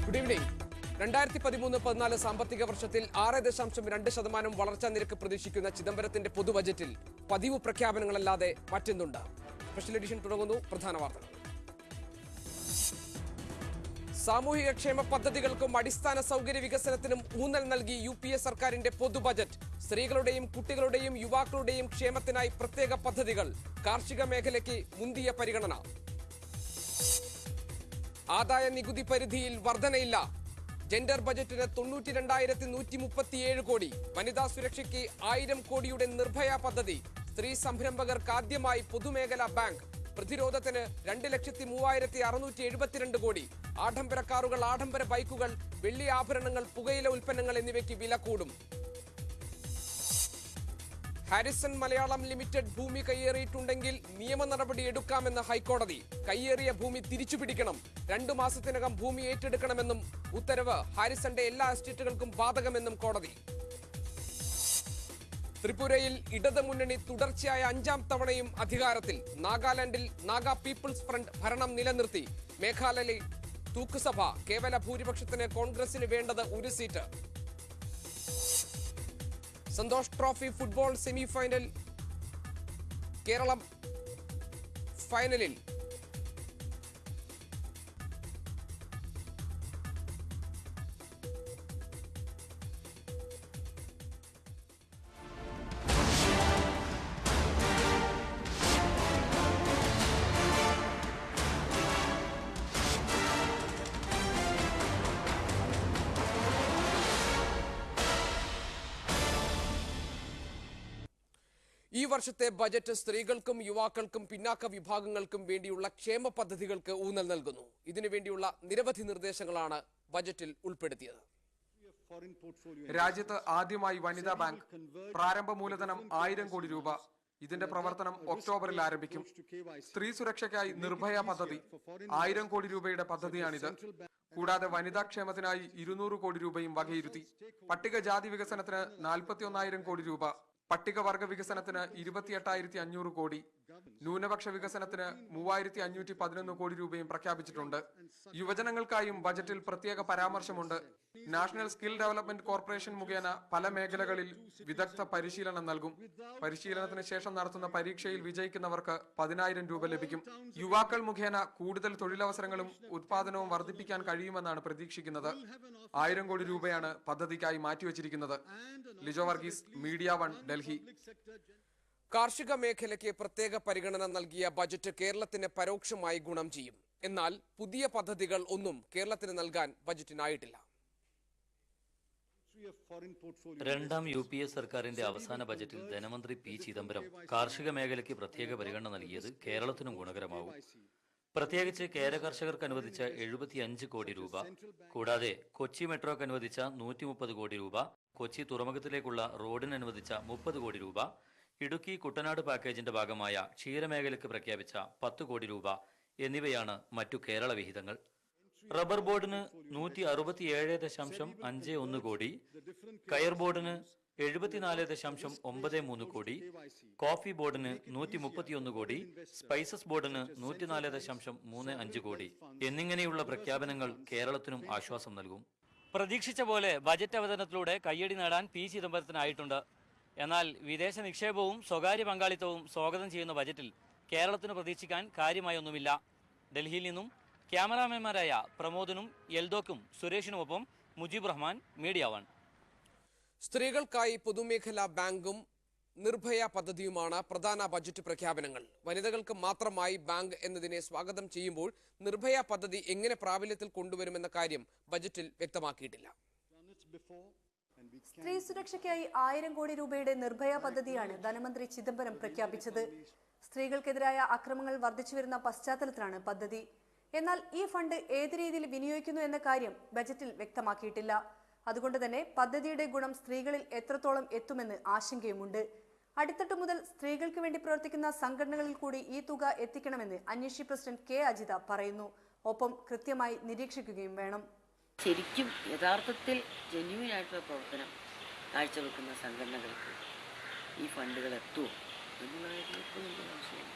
Good evening. 2013-14 സാമ്പത്തിക വർഷത്തിൽ 6.2% വളർച്ചാ നിരക്ക് പ്രതീക്ഷിക്കുന്ന ചിദംബരത്തിന്റെ പൊതു ബജറ്റിൽ പതിവ് പ്രഖ്യാപനങ്ങളല്ലാതെ മറ്റെന്തുണ്ട്? സ്പെഷ്യൽ എഡിഷൻ തുടങ്ങുന്നു. പ്രധാന വാർത്തകൾ. സാമൂഹിക ക്ഷേമ പദ്ധതികൾക്കും അടിസ്ഥാന സൗകര്യ വികസനത്തിനും ഊന്നൽ നൽകി UPA സർക്കാരിന്റെ പൊതു ബജറ്റ്. സ്ത്രീകളുടെയും കുട്ടികളുടെയും യുവാക്കളുടെയും ക്ഷേമത്തിനായി പ്രത്യേക പദ്ധതികൾ. കാർഷിക മേഖലയ്ക്ക് മുന്തിയ പരിഗണന. ആദായ നികുതി പരിധിയിൽ വർധനയില്ല. ജെൻഡർ ബജറ്റിന് 92,137 കോടി. വനിതാ സുരക്ഷയ്ക്ക് 1000 കോടിയുടെ നിർഭയ പദ്ധതി. സ്ത്രീ സംരംഭകർക്ക് ആദ്യമായി പൊതുമേഖലാ ബാങ്ക്. പ്രതിരോധത്തിന് 2,03,672 കോടി. ആഡംബര കാറുകൾ, ആഡംബര ബൈക്കുകൾ, വെള്ളി ആഭരണങ്ങൾ, പുകയില ഉൽപ്പന്നങ്ങൾ എന്നിവയ്ക്ക് വില കൂടും. ഹാരിസൺ മലയാളം ലിമിറ്റഡ് ഭൂമി കയ്യേറിയിട്ടുണ്ടെങ്കിൽ നിയമ നടപടി എടുക്കാമെന്ന് ഹൈക്കോടതി. കയ്യേറിയ ഭൂമി തിരിച്ചുപിടിക്കണം. 2 മാസത്തിനകം ഭൂമി ഏറ്റെടുക്കണമെന്നും ഉത്തരവ്. ഹാരിസന്റെ എല്ലാ എസ്റ്റേറ്റുകൾക്കും ബാധകമെന്നും കോടതി. ത്രിപുരയിൽ ഇടത് മുന്നണി തുടർച്ചയായ 5ാം തവണയും അധികാരത്തിൽ. നാഗാലാൻഡിൽ നാഗാ പീപ്പിൾസ് ഫ്രണ്ട് ഭരണം നിലനിർത്തി. മേഘാലയയിൽ തൂക്കുസഭ. കേവല ഭൂരിപക്ഷത്തിന് കോൺഗ്രസിന് വേണ്ടത് 1 seat. Santosh trophy football semifinal. Keralam ഫൈനലിൽ. ഈ വർഷത്തെ ബജറ്റ് സ്ത്രീകൾക്കും യുവാക്കൾക്കും പിന്നാക്ക വിഭാഗങ്ങൾക്കും വേണ്ടിയുള്ള ക്ഷേമ പദ്ധതികൾക്ക് ഊന്നൽ നൽകുന്നു. ഇതിനുവേണ്ടിയുള്ള നിരവധി നിർദ്ദേശങ്ങളാണ് ബജറ്റിൽ ഉൾപ്പെടുത്തിയത്. രാജ്യത്ത് ആദ്യമായി വനിതാ ബാങ്ക്. പ്രാരംഭ മൂലധനം 1000 കോടി രൂപ. ഇതിന്റെ പ്രവർത്തനം ഒക്ടോബറിൽ ആരംഭിക്കും. സ്ത്രീ സുരക്ഷയ്ക്കായി നിർഭയ പദ്ധതി. 1000 കോടി രൂപയുടെ പദ്ധതിയാണിത്. കൂടാതെ വനിതാ ക്ഷേമത്തിനായി 200 കോടി രൂപയും വകയിരുത്തി. പട്ടികജാതി വികസനത്തിന് 41,000 കോടി രൂപ. പട്ടികവർഗ വികസനത്തിന് 28,500 കോടി. ന്യൂനപക്ഷ വികസനത്തിന് 3,511 കോടി രൂപയും പ്രഖ്യാപിച്ചിട്ടുണ്ട്. യുവജനങ്ങൾക്കായും ബജറ്റിൽ പ്രത്യേക പരാമർശമുണ്ട്. നാഷണൽ സ്കിൽ ഡെവലപ്മെന്റ് കോർപ്പറേഷൻ മുഖേന പല മേഖലകളിൽ വിദഗ്ധ പരിശീലനം നൽകും. പരിശീലനത്തിന് ശേഷം നടത്തുന്ന പരീക്ഷയിൽ വിജയിക്കുന്നവർക്ക് 10,000 രൂപ ലഭിക്കും. യുവാക്കൾ മുഖേന കൂടുതൽ തൊഴിലവസരങ്ങളും ഉത്പാദനവും വർദ്ധിപ്പിക്കാൻ കഴിയുമെന്നാണ് പ്രതീക്ഷിക്കുന്നത്. 1000 കോടി രൂപയാണ് പദ്ധതിക്കായി മാറ്റിവെച്ചിരിക്കുന്നത്. ലിജോ വർഗീസ്, മീഡിയ 1, ഡൽഹി. കാർഷിക മേഖലയ്ക്ക് പ്രത്യേക പരിഗണന നൽകിയ ബജറ്റ് കേരളത്തിന് പരോക്ഷമായി ഗുണം ചെയ്യും. എന്നാൽ പുതിയ പദ്ധതികൾ ഒന്നും കേരളത്തിന് നൽകാൻ ബജറ്റിനായിട്ടില്ല. 2ാം UPA സർക്കാരിന്റെ അവസാന ബജറ്റിൽ ധനമന്ത്രി P. ചിദംബരം കാർഷിക മേഖലയ്ക്ക് പ്രത്യേക പരിഗണന നൽകിയത് കേരളത്തിനും ഗുണകരമാവും. പ്രത്യേകിച്ച് കേര കർഷകർക്ക് അനുവദിച്ച 75 കോടി രൂപ, കൂടാതെ കൊച്ചി മെട്രോക്ക് അനുവദിച്ച 130 കോടി രൂപ, കൊച്ചി തുറമുഖത്തിലേക്കുള്ള റോഡിന് അനുവദിച്ച 30 കോടി രൂപ, ഇടുക്കി കുട്ടനാട് പാക്കേജിന്റെ ഭാഗമായ ക്ഷീരമേഖലയ്ക്ക് പ്രഖ്യാപിച്ച 10 കോടി രൂപ എന്നിവയാണ് മറ്റു കേരള വിഹിതങ്ങൾ. റബ്ബർ ബോർഡിന് 167.51 കോടി, കയർ ബോർഡിന് 74.93 കോടി, കോഫി ബോർഡിന് 131 കോടി, സ്പൈസസ് ബോർഡിന് 104.35 കോടി എന്നിങ്ങനെയുള്ള പ്രഖ്യാപനങ്ങൾ കേരളത്തിനും ആശ്വാസം നൽകും. പ്രതീക്ഷിച്ച പോലെ ബജറ്റ് അവതരണത്തിലൂടെ കയ്യടി നേടാൻ P. ചിദംബരത്തിനായിട്ടുണ്ട്. എന്നാൽ വിദേശ നിക്ഷേപവും സ്വകാര്യ പങ്കാളിത്തവും സ്വാഗതം ചെയ്യുന്ന ബജറ്റിൽ കേരളത്തിന് പ്രതീക്ഷിക്കാൻ കാര്യമായൊന്നുമില്ല. ഡൽഹിയിൽ നിന്നും ക്യാമറാമാൻമാരായ പ്രമോദിനും എൽദോക്കും സുരേഷിനുമൊപ്പം മുജീബ് റഹ്മാൻ, മീഡിയ 1. സ്ത്രീകൾക്കായി പൊതുമേഖലാ ബാങ്കും നിർഭയ പദ്ധതിയുമാണ് പ്രധാന ബജറ്റ് പ്രഖ്യാപനങ്ങൾ. വനിതകൾക്ക് മാത്രമായി ബാങ്ക് എന്നതിനെ സ്വാഗതം ചെയ്യുമ്പോൾ നിർഭയ പദ്ധതി എങ്ങനെ പ്രാബല്യത്തിൽ കൊണ്ടുവരുമെന്ന കാര്യം ബജറ്റിൽ വ്യക്തമാക്കിയിട്ടില്ല. സ്ത്രീ സുരക്ഷയ്ക്കായി 1000 കോടി രൂപയുടെ നിർഭയ പദ്ധതിയാണ് ധനമന്ത്രി ചിദംബരം പ്രഖ്യാപിച്ചത്. സ്ത്രീകൾക്കെതിരായ അക്രമങ്ങൾ വർദ്ധിച്ചുവരുന്ന പശ്ചാത്തലത്തിലാണ് പദ്ധതി. എന്നാൽ ഈ ഫണ്ട് ഏത് രീതിയിൽ വിനിയോഗിക്കുന്നു എന്ന കാര്യം ബജറ്റിൽ വ്യക്തമാക്കിയിട്ടില്ല. അതുകൊണ്ട് തന്നെ പദ്ധതിയുടെ ഗുണം സ്ത്രീകളിൽ എത്രത്തോളം എത്തുമെന്ന് ആശങ്കയുമുണ്ട്. അടിത്തട്ട് മുതൽ സ്ത്രീകൾക്ക് വേണ്ടി പ്രവർത്തിക്കുന്ന സംഘടനകളിൽ കൂടി ഈ തുക എത്തിക്കണമെന്ന് അന്വേഷി പ്രസിഡന്റ് K. അജിത പറയുന്നു. ഒപ്പം കൃത്യമായി നിരീക്ഷിക്കുകയും വേണം. ശരിക്കും യഥാർത്ഥത്തിൽ ജെന്യൂനായിട്ടുള്ള പ്രവർത്തനം കാഴ്ചവെക്കുന്ന സംഘടനകൾക്ക് ഈ ഫണ്ടുകൾ എത്തുമോ എന്നുള്ളതായിരുന്നു ഇപ്പോൾ എനിക്ക് സംശയം.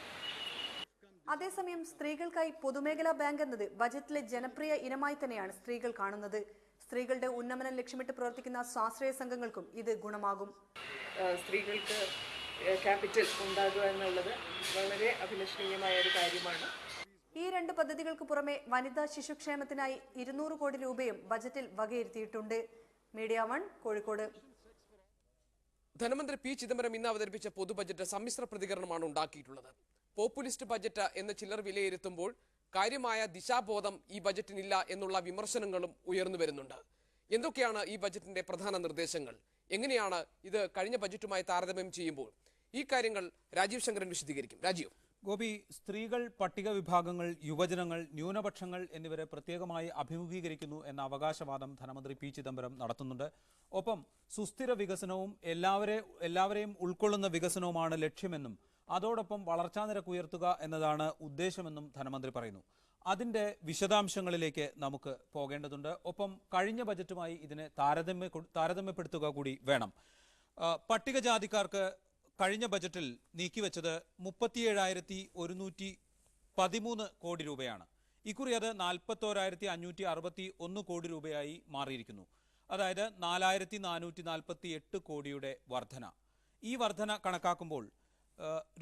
അതേസമയം സ്ത്രീകൾക്കായി പൊതുമേഖലാ ബാങ്ക് എന്നത് ബജറ്റിലെ ജനപ്രിയ ഇനമായി തന്നെയാണ് സ്ത്രീകൾ കാണുന്നത്. സ്ത്രീകളുടെ ഉന്നമനം ലക്ഷ്യമിട്ട് പ്രവർത്തിക്കുന്ന സ്വാശ്രയ സംഘങ്ങൾക്കും ഇത് ഗുണമാകും. സ്ത്രീകൾക്ക് ക്യാപിറ്റൽ ഉണ്ടാകുക എന്നുള്ളത് വളരെ അഭിലഷണീയമായ ഒരു കാര്യമാണ്. ഈ രണ്ട് പദ്ധതികൾക്ക് പുറമെ വനിതാ ശിശുക്ഷേമത്തിനായി 200 കോടി രൂപയും ബജറ്റിൽ വകയിരുത്തിയിട്ടുണ്ട്. മീഡിയ 1 കോഴിക്കോട്. ധനമന്ത്രി പി ചിദംബരം ഇന്ന് അവതരിപ്പിച്ച പൊതു ബജറ്റ് സമ്മിശ്ര പ്രതികരണമാണ് ഉണ്ടാക്കിയിട്ടുള്ളത്. പോപ്പുലിസ്റ്റ് ബജറ്റ് എന്ന് ചിലർ വിലയിരുത്തുമ്പോൾ കാര്യമായ ദിശാബോധം ഈ ബജറ്റിനില്ല എന്നുള്ള വിമർശനങ്ങളും ഉയർന്നു വരുന്നുണ്ട്. എന്തൊക്കെയാണ് ഈ ബജറ്റിന്റെ പ്രധാന നിർദ്ദേശങ്ങൾ? എങ്ങനെയാണ് ഇത് കഴിഞ്ഞ ബജറ്റുമായി താരതമ്യം ചെയ്യുമ്പോൾ? ഈ കാര്യങ്ങൾ രാജീവ് ശങ്കരൻ വിശദീകരിക്കും. രാജീവ്. ഗോപി, സ്ത്രീകൾ, പട്ടിക വിഭാഗങ്ങൾ, യുവജനങ്ങൾ, ന്യൂനപക്ഷങ്ങൾ എന്നിവരെ പ്രത്യേകമായി അഭിമുഖീകരിക്കുന്നു എന്ന അവകാശവാദം ധനമന്ത്രി പി ചിദംബരം നടത്തുന്നുണ്ട്. ഒപ്പം സുസ്ഥിര വികസനവും എല്ലാവരെയും ഉൾക്കൊള്ളുന്ന വികസനവുമാണ് ലക്ഷ്യമെന്നും അതോടൊപ്പം വളർച്ചാ നിരക്ക് ഉയർത്തുക എന്നതാണ് ഉദ്ദേശമെന്നും ധനമന്ത്രി പറയുന്നു. അതിന്റെ വിശദാംശങ്ങളിലേക്ക് നമുക്ക് പോകേണ്ടതുണ്ട്. ഒപ്പം കഴിഞ്ഞ ബജറ്റുമായി ഇതിനെ താരതമ്യപ്പെടുത്തുക കൂടി വേണം. പട്ടികജാതിക്കാർക്ക് കഴിഞ്ഞ ബജറ്റിൽ നീക്കിവെച്ചത് 37,113 കോടി രൂപയാണ്. ഇക്കുറി അത് 41,561 കോടി രൂപയായി മാറിയിരിക്കുന്നു. അതായത് 4,448 കോടിയുടെ വർധന. ഈ വർധന കണക്കാക്കുമ്പോൾ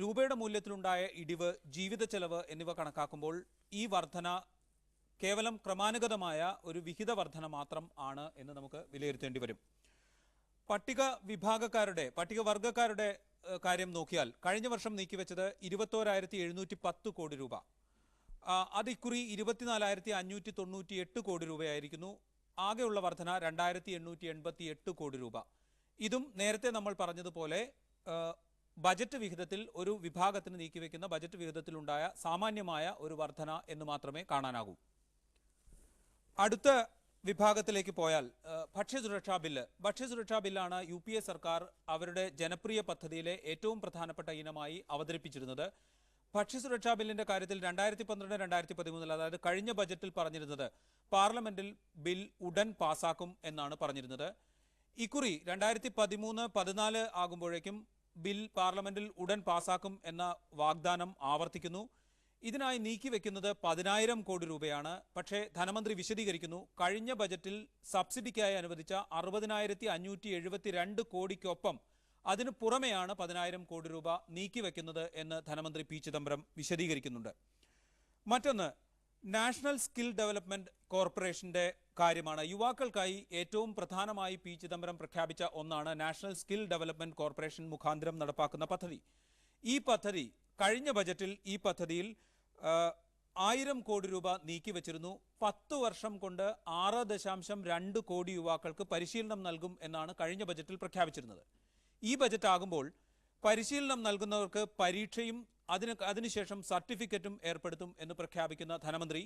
രൂപയുടെ മൂല്യത്തിലുണ്ടായ ഇടിവ്, ജീവിത ചെലവ് എന്നിവ കണക്കാക്കുമ്പോൾ ഈ വർധന കേവലം ക്രമാനുഗതമായ ഒരു വിഹിത വർധന മാത്രം ആണ് എന്ന് നമുക്ക് വിലയിരുത്തേണ്ടി വരും. പട്ടികവർഗക്കാരുടെ കാര്യം നോക്കിയാൽ കഴിഞ്ഞ വർഷം നീക്കിവെച്ചത് 21,710 കോടി രൂപ. അത് ഇക്കുറി 24,598 കോടി രൂപയായിരിക്കുന്നു. ആകെയുള്ള വർധന 2,888 കോടി രൂപ. ഇതും നേരത്തെ നമ്മൾ പറഞ്ഞതുപോലെ ബജറ്റ് വിഹിതത്തിൽ ഒരു വിഭാഗത്തിന് നീക്കിവെക്കുന്ന ബജറ്റ് വിഹിതത്തിലുണ്ടായ സാമാന്യമായ ഒരു വർധന എന്ന് മാത്രമേ കാണാനാകൂ. അടുത്ത വിഭാഗത്തിലേക്ക് പോയാൽ ഭക്ഷ്യസുരക്ഷാ ബില്ലാണ് UPA സർക്കാർ അവരുടെ ജനപ്രിയ പദ്ധതിയിലെ ഏറ്റവും പ്രധാനപ്പെട്ട ഇനമായി അവതരിപ്പിച്ചിരുന്നത്. ഭക്ഷ്യസുരക്ഷാ ബില്ലിന്റെ കാര്യത്തിൽ 2012-2013 അതായത് കഴിഞ്ഞ ബജറ്റിൽ പറഞ്ഞിരുന്നത് പാർലമെന്റിൽ ബിൽ ഉടൻ പാസാക്കും എന്നാണ് പറഞ്ഞിരുന്നത്. ഇക്കുറി 2013-14 ആകുമ്പോഴേക്കും ബിൽ പാർലമെന്റിൽ ഉടൻ പാസാക്കും എന്ന വാഗ്ദാനം ആവർത്തിക്കുന്നു. ഇതിനായി നീക്കിവെക്കുന്നത് 10,000 കോടി രൂപയാണ്. പക്ഷേ ധനമന്ത്രി വിശദീകരിക്കുന്നു, കഴിഞ്ഞ ബജറ്റിൽ സബ്സിഡിക്കായി അനുവദിച്ച 60,572 കോടിക്കൊപ്പം അതിനു പുറമെയാണ് 10,000 കോടി രൂപ നീക്കിവെക്കുന്നത് എന്ന് ധനമന്ത്രി പി ചിദംബരം വിശദീകരിക്കുന്നുണ്ട്. മറ്റൊന്ന് നാഷണൽ സ്കിൽ ഡെവലപ്മെന്റ് കോർപ്പറേഷന്റെ കാര്യമാണ്. യുവാക്കൾക്കായി ഏറ്റവും പ്രധാനമായി പി ചിദംബരം പ്രഖ്യാപിച്ച ഒന്നാണ് നാഷണൽ സ്കിൽ ഡെവലപ്മെന്റ് കോർപ്പറേഷൻ മുഖാന്തരം നടപ്പാക്കുന്ന പദ്ധതി. ഈ പദ്ധതി കഴിഞ്ഞ ബജറ്റിൽ ഈ പദ്ധതിയിൽ 1000 കോടി രൂപ നീക്കിവെച്ചിരുന്നു. 10 വർഷം കൊണ്ട് 6.2 കോടി യുവാക്കൾക്ക് പരിശീലനം നൽകും എന്നാണ് കഴിഞ്ഞ ബജറ്റിൽ പ്രഖ്യാപിച്ചിരുന്നത്. ഈ ബജറ്റ് ആകുമ്പോൾ പരിശീലനം നൽകുന്നവർക്ക് പരീക്ഷയും അതിനുശേഷം സർട്ടിഫിക്കറ്റും ഏർപ്പെടുത്തും എന്ന് പ്രഖ്യാപിക്കുന്ന ധനമന്ത്രി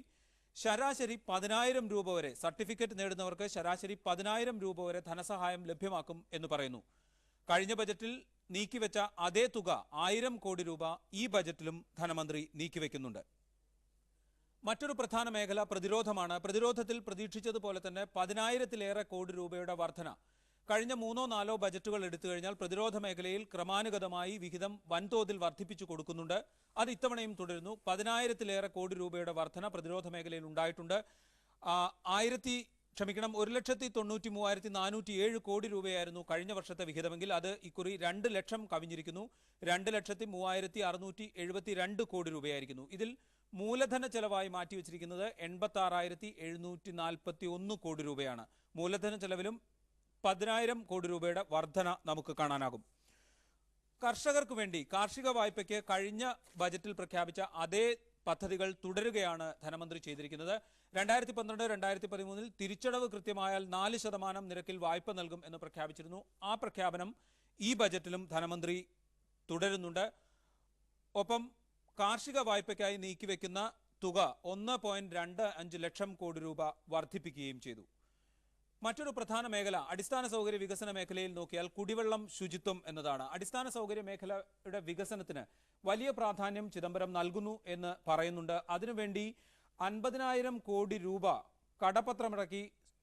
ശരാശരി 10,000 രൂപ വരെ സർട്ടിഫിക്കറ്റ് നേടുന്നവർക്ക് ശരാശരി 10,000 രൂപ വരെ ധനസഹായം ലഭ്യമാക്കും എന്ന് പറയുന്നു. കഴിഞ്ഞ ബജറ്റിൽ നീക്കിവെച്ച അതേ തുക 1000 കോടി രൂപ ഈ ബജറ്റിലും ധനമന്ത്രി നീക്കിവെക്കുന്നുണ്ട്. മറ്റൊരു പ്രധാന മേഖല പ്രതിരോധമാണ്. പ്രതിരോധത്തിൽ പ്രതീക്ഷിച്ചതുപോലെ തന്നെ 10,000-ലേറെ കോടി രൂപയുടെ വർധന. കഴിഞ്ഞ 3-4 ബജറ്റുകൾ എടുത്തു കഴിഞ്ഞാൽ പ്രതിരോധ മേഖലയിൽ ക്രമാനുഗതമായി വിഹിതം വൻതോതിൽ വർദ്ധിപ്പിച്ചു കൊടുക്കുന്നുണ്ട്. അത് ഇത്തവണയും തുടരുന്നു. 10,000-ലേറെ കോടി രൂപയുടെ വർധന പ്രതിരോധ മേഖലയിൽ ഉണ്ടായിട്ടുണ്ട്. 1,93,407 കോടി രൂപയായിരുന്നു കഴിഞ്ഞ വർഷത്തെ വിഹിതമെങ്കിൽ അത് ഇക്കുറി 2 ലക്ഷം കവിഞ്ഞിരിക്കുന്നു. 2,03,672 കോടി രൂപയായിരിക്കുന്നു. ഇതിൽ മൂലധന ചെലവായി മാറ്റിവെച്ചിരിക്കുന്നത് 86,741 കോടി രൂപയാണ്. മൂലധന ചെലവിലും 10,000 കോടി രൂപയുടെ വർധന നമുക്ക് കാണാനാകും. കർഷകർക്ക് വേണ്ടി കാർഷിക വായ്പയ്ക്ക് കഴിഞ്ഞ ബജറ്റിൽ പ്രഖ്യാപിച്ച അതേ പദ്ധതികൾ തുടരുകയാണ് ധനമന്ത്രി ചെയ്തിരിക്കുന്നത്. 2012-2013 തിരിച്ചടവ് കൃത്യമായാൽ 4% നിരക്കിൽ വായ്പ നൽകും എന്ന് പ്രഖ്യാപിച്ചിരുന്നു. ആ പ്രഖ്യാപനം ഈ ബജറ്റിലും ധനമന്ത്രി തുടരുന്നുണ്ട്. ഒപ്പം കാർഷിക വായ്പയ്ക്കായി നീക്കിവെക്കുന്ന തുക 1.25 ലക്ഷം കോടി രൂപ വർദ്ധിപ്പിക്കുകയും ചെയ്തു. മറ്റൊരു പ്രധാന മേഖല അടിസ്ഥാന സൗകര്യ വികസന മേഖലയിൽ നോക്കിയാൽ കുടിവെള്ളം, ശുചിത്വം എന്നതാണ്. അടിസ്ഥാന സൗകര്യ മേഖലയുടെ വികസനത്തിന് വലിയ പ്രാധാന്യം ചിദംബരം നൽകുന്നു എന്ന് പറയുന്നുണ്ട്. അതിനുവേണ്ടി 50,000 കോടി രൂപ കടപ്പത്രമിറക്കി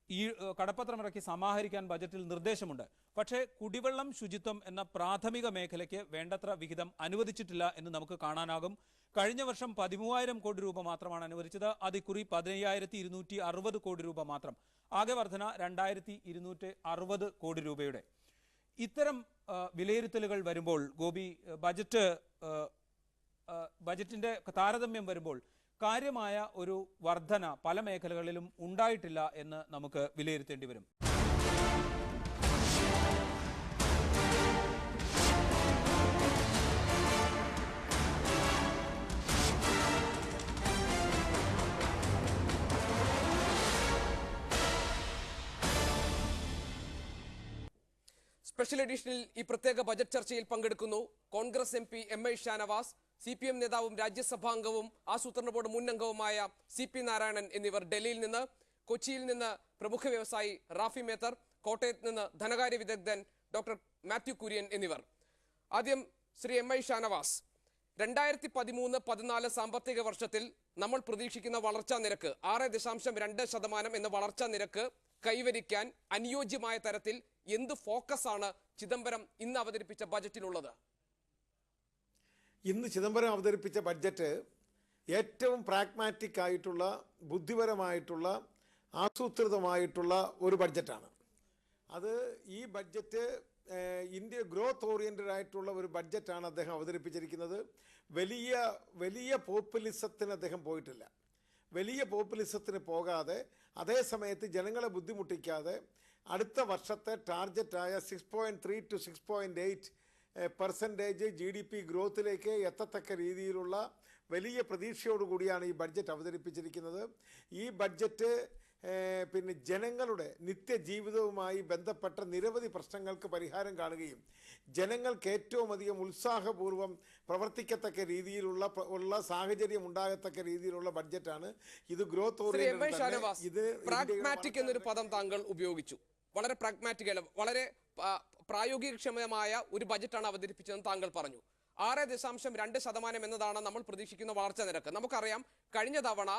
ഈ കടപ്പത്രമിറക്കി സമാഹരിക്കാൻ ബജറ്റിൽ നിർദ്ദേശമുണ്ട്. പക്ഷേ കുടിവെള്ളം, ശുചിത്വം എന്ന പ്രാഥമിക മേഖലയ്ക്ക് വേണ്ടത്ര വിഹിതം അനുവദിച്ചിട്ടില്ല എന്ന് നമുക്ക് കാണാനാകും. കഴിഞ്ഞ വർഷം 13,000 കോടി രൂപ മാത്രമാണ് അനുവദിച്ചത്. അതിക്കുറി 15,260 കോടി രൂപ മാത്രം. ആകെ വർധന 2,260 കോടി രൂപയുടെ. ഇത്തരം വിലയിരുത്തലുകൾ വരുമ്പോൾ ഗോപി, ബജറ്റിന്റെ താരതമ്യം വരുമ്പോൾ കാര്യമായ ഒരു വർധന പല മേഖലകളിലും ഉണ്ടായിട്ടില്ല എന്ന് നമുക്ക് വിലയിരുത്തേണ്ടി വരും. സ്പെഷ്യൽ എഡിഷനിൽ ഈ പ്രത്യേക ബജറ്റ് ചർച്ചയിൽ പങ്കെടുക്കുന്നു Congress MP MI Shanavas, CPM നേതാവും രാജ്യസഭാംഗവും ആസൂത്രണ ബോർഡ് മുൻ അംഗവുമായ CP നാരായണൻ എന്നിവർ ഡൽഹിയിൽ നിന്ന്, കൊച്ചിയിൽ നിന്ന് പ്രമുഖ വ്യവസായി റാഫി മേത്തർ, കോട്ടയത്ത് നിന്ന് ധനകാര്യ വിദഗ്ധൻ ഡോക്ടർ മാത്യു കുര്യൻ എന്നിവർ. ആദ്യം ശ്രീ MI ഷാനവാസ്, 2013-14 സാമ്പത്തിക വർഷത്തിൽ നമ്മൾ പ്രതീക്ഷിക്കുന്ന വളർച്ചാ നിരക്ക് 6.2% എന്ന വളർച്ചാ നിരക്ക് കൈവരിക്കാൻ അനുയോജ്യമായ തരത്തിൽ എന്ത് ഫോക്കസാണ് ചിദംബരം ഇന്ന് അവതരിപ്പിച്ച ബജറ്റിലുള്ളത്? ഇന്ന് ചിദംബരം അവതരിപ്പിച്ച ബഡ്ജറ്റ് ഏറ്റവും പ്രാഗ്മാറ്റിക് ആയിട്ടുള്ള, ബുദ്ധിപരമായിട്ടുള്ള, ആസൂത്രിതമായിട്ടുള്ള ഒരു ബഡ്ജറ്റാണ്. അത് ഈ ബഡ്ജറ്റ് ഇന്ത്യ ഗ്രോത്ത് ഓറിയൻറ്റഡ് ആയിട്ടുള്ള ഒരു ബഡ്ജറ്റാണ് അദ്ദേഹം അവതരിപ്പിച്ചിരിക്കുന്നത്. വലിയ പോപ്പുലിസത്തിന് അദ്ദേഹം പോയിട്ടില്ല. വലിയ പോപ്പുലിസത്തിന് പോകാതെ അതേ സമയത്ത് ജനങ്ങളെ ബുദ്ധിമുട്ടിക്കാതെ അടുത്ത വർഷത്തെ ടാർഗറ്റായ 6.3 to 6.8% GDP ഗ്രോത്തിലേക്ക് എത്തത്തക്ക രീതിയിലുള്ള വലിയ പ്രതീക്ഷയോടുകൂടിയാണ് ഈ ബഡ്ജറ്റ് അവതരിപ്പിച്ചിരിക്കുന്നത്. ഈ ബഡ്ജറ്റ് പിന്നെ ജനങ്ങളുടെ നിത്യജീവിതവുമായി ബന്ധപ്പെട്ട നിരവധി പ്രശ്നങ്ങൾക്ക് പരിഹാരം കാണുകയും ജനങ്ങൾക്ക് ഏറ്റവും അധികം ഉത്സാഹപൂർവ്വം പ്രവർത്തിക്കത്തക്ക രീതിയിലുള്ള സാഹചര്യം ഉണ്ടാകത്തക്ക രീതിയിലുള്ള ബഡ്ജറ്റാണ് ഇത്. ഗ്രോത്ത് പ്രാഗ്മാറ്റിക് എന്നൊരു പദം താങ്കൾ ഉപയോഗിച്ചു. വളരെ പ്രാഗ്മാറ്റിക് അല്ല, വളരെ പ്രായോഗികക്ഷമമായ ഒരു ബജറ്റാണ് അവതരിപ്പിച്ചതെന്ന് താങ്കൾ പറഞ്ഞു. 6.2% എന്നതാണ് നമ്മൾ പ്രതീക്ഷിക്കുന്ന വളർച്ചാ നിരക്ക്. നമുക്കറിയാം കഴിഞ്ഞ തവണ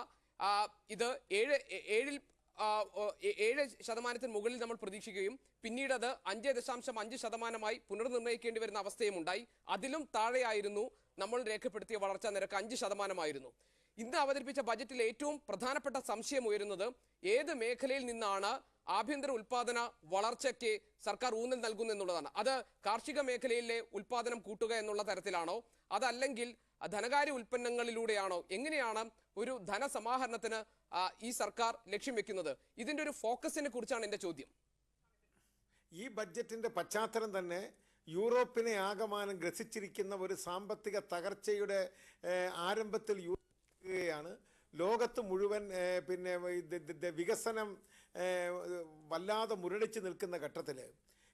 ഇത് 7% മുകളിൽ നമ്മൾ പ്രതീക്ഷിക്കുകയും പിന്നീട് അത് 5.5% പുനർനിർണ്ണയിക്കേണ്ടി വരുന്ന അവസ്ഥയും ഉണ്ടായി. അതിലും താഴെയായിരുന്നു നമ്മൾ രേഖപ്പെടുത്തിയ വളർച്ചാ നിരക്ക്, 5% ഇന്ന് അവതരിപ്പിച്ച ബജറ്റിൽ ഏറ്റവും പ്രധാനപ്പെട്ട സംശയം ഉയരുന്നത് ഏത് മേഖലയിൽ നിന്നാണ് ആഭ്യന്തര ഉൽപാദന വളർച്ചയ്ക്ക് സർക്കാർ ഊന്നൽ നൽകുന്നു എന്നുള്ളതാണ്. അത് കാർഷിക മേഖലയിലെ ഉൽപാദനം കൂട്ടുക എന്നുള്ള തരത്തിലാണോ, അതല്ലെങ്കിൽ ധനകാര്യ ഉൽപ്പന്നങ്ങളിലൂടെയാണോ? എങ്ങനെയാണ് ഒരു ധനസമാഹരണത്തിന് ഈ സർക്കാർ ലക്ഷ്യം വെക്കുന്നത്? ഇതിന്റെ ഒരു ഫോക്കസിനെ കുറിച്ചാണ് എൻ്റെ ചോദ്യം. ഈ ബഡ്ജറ്റിന്റെ പശ്ചാത്തലം തന്നെ യൂറോപ്പിനെ ആകമാനം ഗ്രസിച്ചിരിക്കുന്ന ഒരു സാമ്പത്തിക തകർച്ചയുടെ ആരംഭത്തിൽ യാണ്. ലോകത്ത് മുഴുവൻ പിന്നെ വികസനം വല്ലാതെ മുരടിച്ച് നിൽക്കുന്ന ഘട്ടത്തിൽ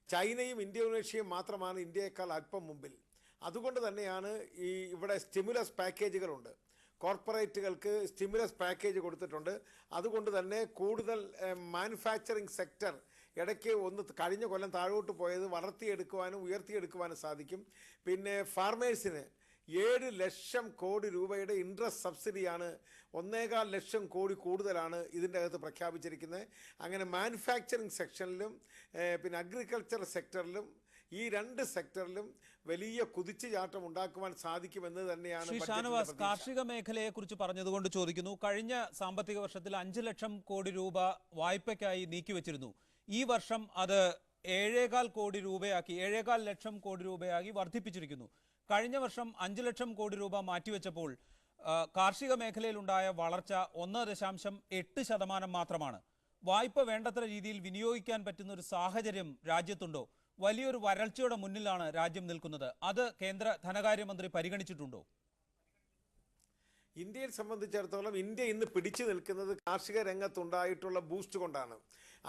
ചൈനയും ഇന്തോനേഷ്യയും മാത്രമാണ് ഇന്ത്യയേക്കാൾ അല്പം മുമ്പിൽ. അതുകൊണ്ട് തന്നെയാണ് ഇവിടെ സ്റ്റിമുലസ് പാക്കേജുകളുണ്ട്. കോർപ്പറേറ്റുകൾക്ക് സ്റ്റിമുലസ് പാക്കേജ് കൊടുത്തിട്ടുണ്ട്. അതുകൊണ്ട് തന്നെ കൂടുതൽ മാനുഫാക്ചറിങ് സെക്ടർ ഇടയ്ക്ക് കഴിഞ്ഞ കൊല്ലം താഴോട്ട് പോയത് വളർത്തിയെടുക്കുവാനും ഉയർത്തിയെടുക്കുവാനും സാധിക്കും. പിന്നെ ഫാർമേഴ്സിന് 7 ലക്ഷം കോടി രൂപയുടെ ഇൻട്രസ്റ്റ് സബ്സിഡിയാണ്, 1.25 ലക്ഷം കോടി കൂടുതലാണ് ഇതിൻ്റെ അകത്ത് പ്രഖ്യാപിച്ചിരിക്കുന്നത്. അങ്ങനെ മാനുഫാക്ചറിങ് സെക്ഷനിലും പിന്നെ അഗ്രികൾച്ചർ സെക്ടറിലും ഈ 2 സെക്ടറിലും വലിയ കുതിച്ചുചാട്ടം ഉണ്ടാക്കുവാൻ സാധിക്കുമെന്ന് തന്നെയാണ്. ശ്രീ ഷാനവാസ്, കാർഷിക മേഖലയെ കുറിച്ച് പറഞ്ഞതുകൊണ്ട് ചോദിക്കുന്നു. കഴിഞ്ഞ സാമ്പത്തിക വർഷത്തിൽ 5 ലക്ഷം കോടി രൂപ വായ്പയ്ക്കായി നീക്കിവെച്ചിരുന്നു. ഈ വർഷം അത് 7.25 കോടി രൂപയാക്കി, 7.25 ലക്ഷം കോടി രൂപയാക്കി വർദ്ധിപ്പിച്ചിരിക്കുന്നു. കഴിഞ്ഞ വർഷം 5 ലക്ഷം കോടി രൂപ മാറ്റിവെച്ചപ്പോൾ കാർഷിക മേഖലയിലുണ്ടായ വളർച്ച 1.8% മാത്രമാണ്. വായ്പ വേണ്ടത്ര രീതിയിൽ വിനിയോഗിക്കാൻ പറ്റുന്ന ഒരു സാഹചര്യം രാജ്യത്തുണ്ടോ? വലിയൊരു വരൾച്ചയുടെ മുന്നിലാണ് രാജ്യം നിൽക്കുന്നത്. അത് കേന്ദ്ര ധനകാര്യമന്ത്രി പരിഗണിച്ചിട്ടുണ്ടോ? ഇന്ത്യയെ സംബന്ധിച്ചിടത്തോളം ഇന്ത്യ ഇന്ന് പിടിച്ചു നിൽക്കുന്നത് കാർഷിക രംഗത്തുണ്ടായിട്ടുള്ള ബൂസ്റ്റ് കൊണ്ടാണ്.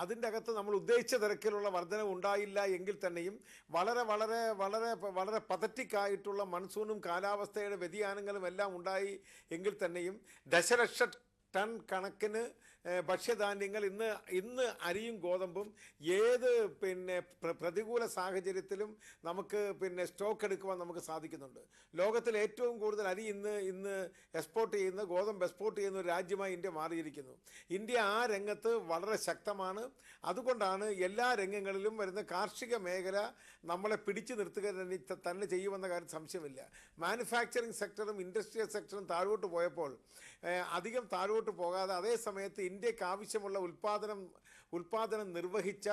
അതിൻ്റെ അകത്ത് നമ്മൾ ഉദ്ദേശിച്ച തരത്തിലുള്ള വർധന ഉണ്ടായില്ല എങ്കിൽ തന്നെയും വളരെ വളരെ വളരെ വളരെ പതറ്റിക്കായിട്ടുള്ള മൺസൂണും കാലാവസ്ഥയുടെ വ്യതിയാനങ്ങളും എല്ലാം ഉണ്ടായി എങ്കിൽ തന്നെയും ദശലക്ഷ ടൺ കണക്കിന് ഭക്ഷ്യധാന്യങ്ങൾ ഇന്ന് അരിയും ഗോതമ്പും ഏത് പ്രതികൂല സാഹചര്യത്തിലും നമുക്ക് സ്റ്റോക്ക് എടുക്കുവാൻ നമുക്ക് സാധിക്കുന്നുണ്ട്. ലോകത്തിൽ ഏറ്റവും കൂടുതൽ അരി ഇന്ന് എക്സ്പോർട്ട് ചെയ്യുന്ന, ഗോതമ്പ് എക്സ്പോർട്ട് ചെയ്യുന്ന ഒരു രാജ്യമായി ഇന്ത്യ മാറിയിരിക്കുന്നു. ഇന്ത്യ ആ രംഗത്ത് വളരെ ശക്തമാണ്. അതുകൊണ്ടാണ് എല്ലാ രംഗങ്ങളിലും വരുന്ന കാർഷിക മേഖല നമ്മളെ പിടിച്ചു നിർത്തുക തന്നെ ചെയ്യുമെന്ന കാര്യം സംശയമില്ല. മാനുഫാക്ചറിങ് സെക്ടറും ഇൻഡസ്ട്രിയൽ സെക്ടറും താഴോട്ട് പോയപ്പോൾ അധികം താഴോട്ട് പോകാതെ അതേ സമയത്ത് ഇന്ത്യക്ക് ആവശ്യമുള്ള ഉൽപ്പാദനം നിർവഹിച്ച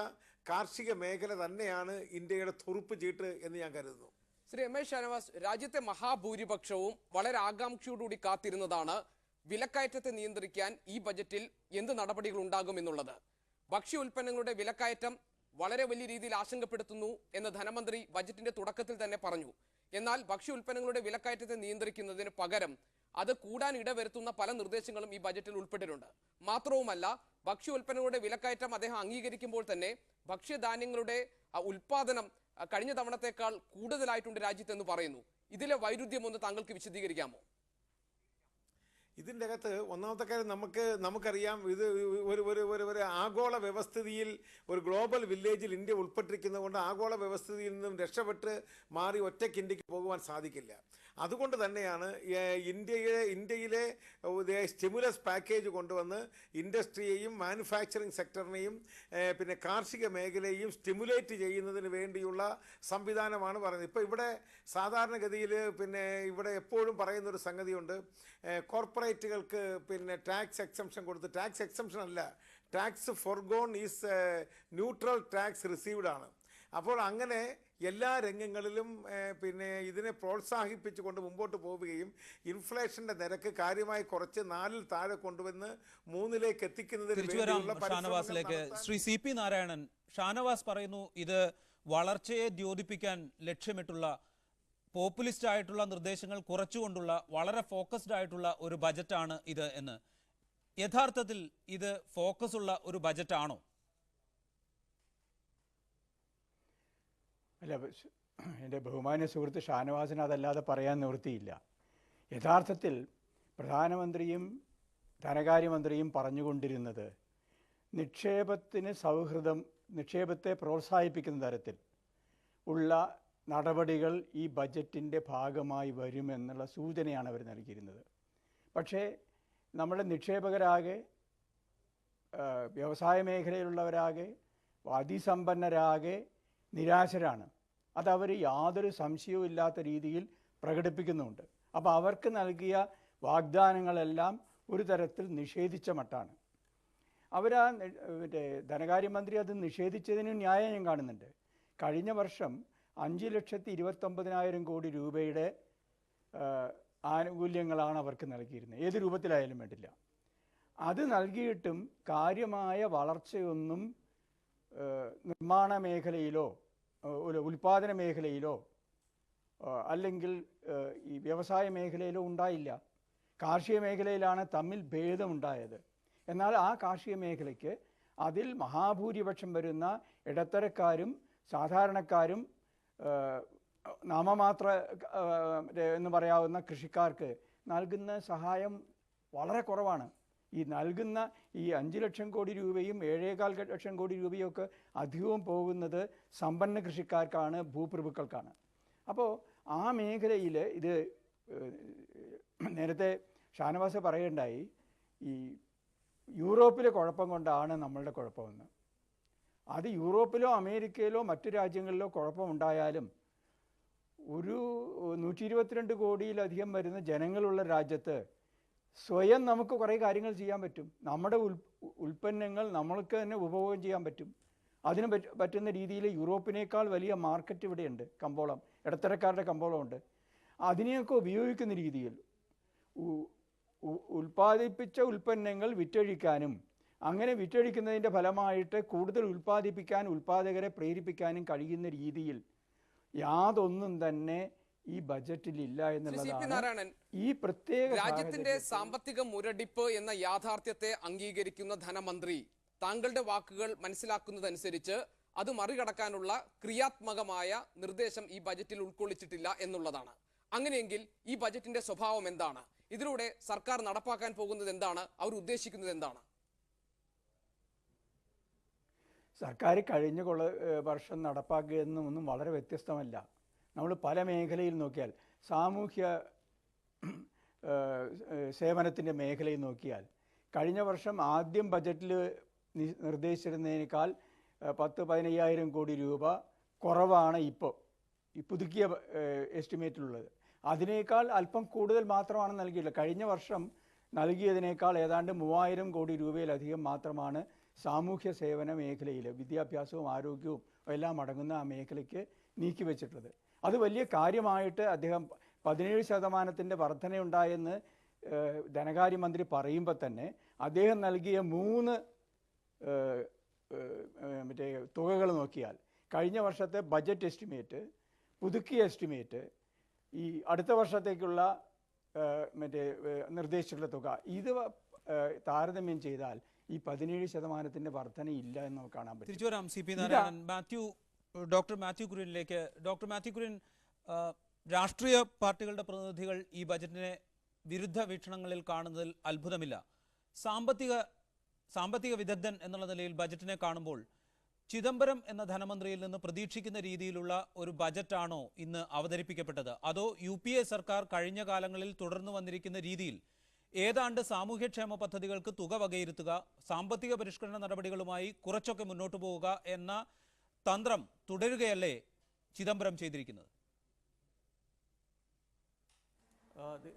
കാർഷിക മേഖല തന്നെയാണ് ഇന്ത്യയുടെ തുറുപ്പ് ചീട്ട് എന്ന് ഞാൻ കരുതുന്നു. ശ്രീ എം എ ഷാനവാസ്, രാജ്യത്തെ മഹാഭൂരിപക്ഷവും വളരെ ആകാംക്ഷയോടുകൂടി കാത്തിരുന്നതാണ് വിലക്കയറ്റത്തെ നിയന്ത്രിക്കാൻ ഈ ബജറ്റിൽ എന്ത് നടപടികൾ ഉണ്ടാകുമെന്നുള്ളത്. ഭക്ഷ്യ ഉൽപ്പന്നങ്ങളുടെ വിലക്കയറ്റം വളരെ വലിയ രീതിയിൽ ആശങ്കപ്പെടുത്തുന്നു എന്ന് ധനമന്ത്രി ബജറ്റിന്റെ തുടക്കത്തിൽ തന്നെ പറഞ്ഞു. എന്നാൽ ഭക്ഷ്യ ഉൽപ്പന്നങ്ങളുടെ വിലക്കയറ്റത്തെ നിയന്ത്രിക്കുന്നതിന് പകരം അത് കൂടാൻ ഇടവരുത്തുന്ന പല നിർദ്ദേശങ്ങളും ഈ ബജറ്റിൽ ഉൾപ്പെട്ടിട്ടുണ്ട്. മാത്രവുമല്ല, ഭക്ഷ്യ ഉൽപ്പന്നങ്ങളുടെ വിലക്കയറ്റം അദ്ദേഹം അംഗീകരിക്കുമ്പോൾ തന്നെ ഭക്ഷ്യധാന്യങ്ങളുടെ ഉൽപാദനം കഴിഞ്ഞ തവണത്തേക്കാൾ കൂടുതലായിട്ടുണ്ട് രാജ്യത്തെന്ന് പറയുന്നു. ഇതിലെ വൈരുദ്ധ്യം ഒന്ന് താങ്കൾക്ക് വിശദീകരിക്കാമോ? ഇതിൻ്റെ അകത്ത് ഒന്നാമത്തെ കാര്യം നമുക്കറിയാം, ഇത് ഒരു ആഗോള വ്യവസ്ഥിതിയിൽ, ഒരു ഗ്ലോബൽ വില്ലേജിൽ ഇന്ത്യ ഉൾപ്പെട്ടിരിക്കുന്നതുകൊണ്ട് ആഗോള വ്യവസ്ഥിതിയിൽ നിന്നും രക്ഷപ്പെട്ട് മാറി ഒറ്റയ്ക്ക് ഇന്ത്യക്ക് പോകുവാൻ സാധിക്കില്ല. അതുകൊണ്ട് തന്നെയാണ് ഇന്ത്യയിലെ സ്റ്റിമുലസ് പാക്കേജ് കൊണ്ടുവന്ന് ഇൻഡസ്ട്രിയെയും മാനുഫാക്ചറിങ് സെക്ടറിനെയും കാർഷിക മേഖലയെയും സ്റ്റിമുലേറ്റ് ചെയ്യുന്നതിന് വേണ്ടിയുള്ള സംവിധാനമാണ് പറയുന്നത്. ഇപ്പോൾ ഇവിടെ സാധാരണഗതിയിൽ ഇവിടെ എപ്പോഴും പറയുന്നൊരു സംഗതിയുണ്ട്, കോർപ്പറേറ്റുകൾക്ക് ടാക്സ് എക്സംഷൻ കൊടുത്ത്, ടാക്സ് എക്സംഷൻ അല്ല, tax forgone is neutral tax received ആണ്. അപ്പോൾ അങ്ങനെ എല്ലാ രംഗങ്ങളിലും ഇതിനെ പ്രോത്സാഹിപ്പിച്ചുകൊണ്ട് മുമ്പോട്ട് പോവുകയും ഇൻഫ്ലേഷന്റെ നിരക്ക് കാര്യമായി കുറച്ച് 4-ൽ താഴെ കൊണ്ടുവന്ന് 3-ലേക്ക് എത്തിക്കുന്നതിന് വേണ്ടിയുള്ള ഷാനവാസിലേക്ക് ശ്രീ സി പി നാരായണൻ, ഷാനവാസ് പറയുന്നു ഇത് വളർച്ചയെ ദ്യോതിപ്പിക്കാൻ ലക്ഷ്യമിട്ടുള്ള പോപ്പുലിസ്റ്റ് ആയിട്ടുള്ള നിർദ്ദേശങ്ങൾ കുറച്ചുകൊണ്ടുള്ള വളരെ ഫോക്കസ്ഡ് ആയിട്ടുള്ള ഒരു ബജറ്റാണ് ഇത് എന്ന്. യഥാർത്ഥത്തിൽ ഇത് ഫോക്കസ് ഉള്ള ഒരു ബജറ്റാണോ? അല്ല, എൻ്റെ ബഹുമാന്യ സുഹൃത്ത് ഷാനവാസിന് അതല്ലാതെ പറയാൻ നിവൃത്തിയില്ല. യഥാർത്ഥത്തിൽ പ്രധാനമന്ത്രിയും ധനകാര്യമന്ത്രിയും പറഞ്ഞുകൊണ്ടിരുന്നത് നിക്ഷേപത്തിന് സൗഹൃദം, നിക്ഷേപത്തെ പ്രോത്സാഹിപ്പിക്കുന്ന തരത്തിൽ ഉള്ള നടപടികൾ ഈ ബജറ്റിൻ്റെ ഭാഗമായി വരുമെന്നുള്ള സൂചനയാണ് അവർ നൽകിയിരുന്നത്. പക്ഷേ നമ്മുടെ നിക്ഷേപകരാകെ, വ്യവസായ മേഖലയിലുള്ളവരാകെ, അതിസമ്പന്നരാകെ നിരാശരാണ്. അതവർ യാതൊരു സംശയവും ഇല്ലാത്ത രീതിയിൽ പ്രകടിപ്പിക്കുന്നുണ്ട്. അപ്പോൾ അവർക്ക് നൽകിയ വാഗ്ദാനങ്ങളെല്ലാം ഒരു തരത്തിൽ നിഷേധിച്ച മട്ടാണ്. ധനകാര്യമന്ത്രി അത് നിഷേധിച്ചതിന് ന്യായം ഞാൻ കാണുന്നുണ്ട്. കഴിഞ്ഞ വർഷം 5,29,000 കോടി രൂപയുടെ ആനുകൂല്യങ്ങളാണ് അവർക്ക് നൽകിയിരുന്നത്, ഏത് രൂപത്തിലായാലും വേണ്ടില്ല. അത് നൽകിയിട്ടും കാര്യമായ വളർച്ചയൊന്നും നിർമ്മാണ മേഖലയിലോ ഉൽപാദന മേഖലയിലോ അല്ലെങ്കിൽ ഈ വ്യവസായ മേഖലയിലോ ഉണ്ടായില്ല. കാർഷിക മേഖലയിലാണ് തമ്മിൽ ഭേദമുണ്ടായത്. എന്നാൽ ആ കാർഷിക മേഖലയ്ക്ക് അതിൽ മഹാഭൂരിപക്ഷം വരുന്ന ഇടത്തരക്കാരും സാധാരണക്കാരും നാമമാത്ര എന്ന് പറയാവുന്ന കൃഷിക്കാർക്ക് നൽകുന്ന സഹായം വളരെ കുറവാണ്. ഈ നൽകുന്ന ഈ 5 ലക്ഷം കോടി രൂപയും 7.25 ലക്ഷം കോടി രൂപയൊക്കെ അധികവും പോകുന്നത് സമ്പന്ന കൃഷിക്കാർക്കാണ്, ഭൂപ്രഭുക്കൾക്കാണ്. അപ്പോൾ ആ മേഖലയിൽ ഇത് നേരത്തെ ഷാനവാസ് പറയുണ്ടായി, ഈ യൂറോപ്പിലെ കുഴപ്പം കൊണ്ടാണ് നമ്മളുടെ കുഴപ്പമെന്ന്. അത് യൂറോപ്പിലോ അമേരിക്കയിലോ മറ്റു രാജ്യങ്ങളിലോ കുഴപ്പമുണ്ടായാലും ഒരു 122 കോടിയിലധികം വരുന്ന ജനങ്ങളുള്ള രാജ്യത്ത് സ്വയം നമുക്ക് കുറേ കാര്യങ്ങൾ ചെയ്യാൻ പറ്റും. നമ്മുടെ ഉൽപ്പന്നങ്ങൾ നമ്മൾക്ക് തന്നെ ഉപഭോഗം ചെയ്യാൻ പറ്റും. അതിന് പറ്റുന്ന രീതിയിൽ യൂറോപ്പിനേക്കാൾ വലിയ മാർക്കറ്റ് ഇവിടെയുണ്ട്, കമ്പോളം, ഇടത്തരക്കാരുടെ കമ്പോളമുണ്ട്. അതിനെയൊക്കെ ഉപയോഗിക്കുന്ന രീതിയിൽ ഉൽപ്പാദിപ്പിച്ച ഉൽപ്പന്നങ്ങൾ വിറ്റഴിക്കാനും അങ്ങനെ വിറ്റഴിക്കുന്നതിൻ്റെ ഫലമായിട്ട് കൂടുതൽ ഉൽപ്പാദിപ്പിക്കാൻ ഉൽപ്പാദകരെ പ്രേരിപ്പിക്കാനും കഴിയുന്ന രീതിയിൽ യാതൊന്നും തന്നെ ഈ ബജറ്റിലില്ല എന്നുള്ളതാണ്. ഈ പ്രത്യേക രാജ്യത്തിന്റെ സാമ്പത്തിക മുരടിപ്പ് എന്ന യാഥാർത്ഥ്യത്തെ അംഗീകരിക്കുന്ന ധനമന്ത്രി താങ്കളുടെ വാക്കുകൾ മനസ്സിലാക്കുന്നതനുസരിച്ച് അത് മറികടക്കാനുള്ള ക്രിയാത്മകമായ നിർദ്ദേശം ഈ ബജറ്റിൽ ഉൾക്കൊള്ളിച്ചിട്ടില്ല എന്നുള്ളതാണ്. അങ്ങനെയെങ്കിൽ ഈ ബജറ്റിന്റെ സ്വഭാവം എന്താണ്? ഇതിലൂടെ സർക്കാർ നടപ്പാക്കാൻ പോകുന്നത് എന്താണ്? അവർ ഉദ്ദേശിക്കുന്നത് എന്താണ്? സർക്കാർ കഴിഞ്ഞ വർഷം നടപ്പാക്കിയതെന്നൊന്നും വളരെ വ്യത്യസ്തമല്ല. നമ്മൾ പല മേഖലയിൽ നോക്കിയാൽ, സാമൂഹ്യ സേവനത്തിൻ്റെ മേഖലയിൽ നോക്കിയാൽ കഴിഞ്ഞ വർഷം ആദ്യം ബജറ്റിൽ നിർദ്ദേശിച്ചിരുന്നതിനേക്കാൾ 10-15,000 കോടി രൂപ കുറവാണ് ഇപ്പോൾ ഈ പുതുക്കിയ എസ്റ്റിമേറ്റിലുള്ളത്. അതിനേക്കാൾ അല്പം കൂടുതൽ മാത്രമാണ് നൽകിയിട്ടുള്ളത്. കഴിഞ്ഞ വർഷം നൽകിയതിനേക്കാൾ ഏതാണ്ട് 3,000 കോടി രൂപയിലധികം മാത്രമാണ് സാമൂഹ്യ സേവന മേഖലയിൽ, വിദ്യാഭ്യാസവും ആരോഗ്യവും എല്ലാം അടങ്ങുന്ന ആ മേഖലയ്ക്ക് നീക്കിവെച്ചിട്ടുള്ളത്. അത് വലിയ കാര്യമായിട്ട് അദ്ദേഹം 17% വർധനയുണ്ടായെന്ന് ധനകാര്യമന്ത്രി പറയുമ്പോൾ തന്നെ അദ്ദേഹം നൽകിയ 3 തുകകൾ നോക്കിയാൽ, കഴിഞ്ഞ വർഷത്തെ ബജറ്റ് എസ്റ്റിമേറ്റ്, പുതുക്കിയ എസ്റ്റിമേറ്റ്, ഈ അടുത്ത വർഷത്തേക്കുള്ള നിർദ്ദേശിച്ചിട്ടുള്ള തുക, ഇത് താരതമ്യം ചെയ്താൽ ഈ 17% വർധനയില്ല എന്ന് നമുക്ക് കാണാൻ പറ്റും. തിരിച്ചു വരാം C P Narayanan. Doctor Mathew കുര്യനിലേക്ക്. ഡോക്ടർ മാത്യു കുര്യൻ, രാഷ്ട്രീയ പാർട്ടികളുടെ പ്രതിനിധികൾ ഈ ബജറ്റിനെ വിരുദ്ധ വീക്ഷണങ്ങളിൽ കാണുന്നതിൽ അത്ഭുതമില്ല. സാമ്പത്തിക വിദഗ്ധൻ എന്നുള്ള നിലയിൽ ബജറ്റിനെ കാണുമ്പോൾ ചിദംബരം എന്ന ധനമന്ത്രിയിൽ നിന്ന് പ്രതീക്ഷിക്കുന്ന രീതിയിലുള്ള ഒരു ബജറ്റാണോ ഇന്ന് അവതരിപ്പിക്കപ്പെട്ടത്? അതോ UPA സർക്കാർ കഴിഞ്ഞ കാലങ്ങളിൽ തുടർന്നു വന്നിരിക്കുന്ന രീതിയിൽ ഏതാണ്ട് സാമൂഹ്യക്ഷേമ പദ്ധതികൾക്ക് തുക വകയിരുത്തുക, സാമ്പത്തിക പരിഷ്കരണ നടപടികളുമായി കുറച്ചൊക്കെ മുന്നോട്ട് പോവുക എന്ന തന്ത്രം തുടരുകയല്ലേ ചിദംബരം ചെയ്തിരിക്കുന്നത്?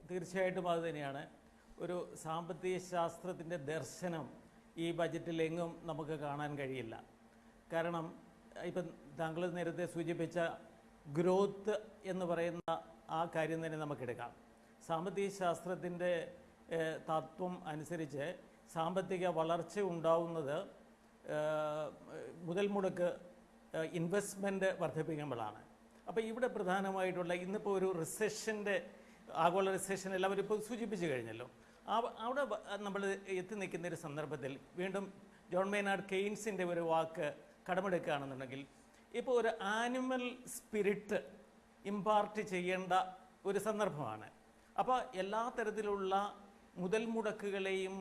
തീർച്ചയായിട്ടും അത് തന്നെയാണ്. ഒരു സാമ്പത്തിക ശാസ്ത്രത്തിൻ്റെ ദർശനം ഈ ബജറ്റിൽ എങ്ങും നമുക്ക് കാണാൻ കഴിയില്ല. കാരണം ഇപ്പം താങ്കൾ നേരത്തെ സൂചിപ്പിച്ച ഗ്രോത്ത് എന്ന് പറയുന്ന ആ കാര്യം തന്നെ നമുക്കെടുക്കാം. സാമ്പത്തിക ശാസ്ത്രത്തിൻ്റെ തത്വം അനുസരിച്ച് സാമ്പത്തിക വളർച്ച ഉണ്ടാവുന്നത് മുതൽ മുടക്ക് ഇൻവെസ്റ്റ്മെൻറ്റ് വർദ്ധിപ്പിക്കുമ്പോഴാണ്. അപ്പോൾ ഇവിടെ പ്രധാനമായിട്ടുള്ള ഇന്നിപ്പോൾ ഒരു റിസഷൻ്റെ, ആഗോള റിസഷൻ എല്ലാവരും ഇപ്പോൾ സൂചിപ്പിച്ചു കഴിഞ്ഞല്ലോ. അവിടെ നമ്മൾ എത്തി നിൽക്കുന്ന ഒരു സന്ദർഭത്തിൽ വീണ്ടും ജോൺ മെയ്നാർഡ് കെയ്ൻസിൻ്റെ ഒരു വാക്ക് കടമെടുക്കുകയാണെന്നുണ്ടെങ്കിൽ, ഇപ്പോൾ ഒരു ആനിമൽ സ്പിരിറ്റ് ഇമ്പാർട്ട് ചെയ്യേണ്ട ഒരു സന്ദർഭമാണ്. അപ്പോൾ എല്ലാ തരത്തിലുള്ള മുതൽ മുടക്കുകളെയും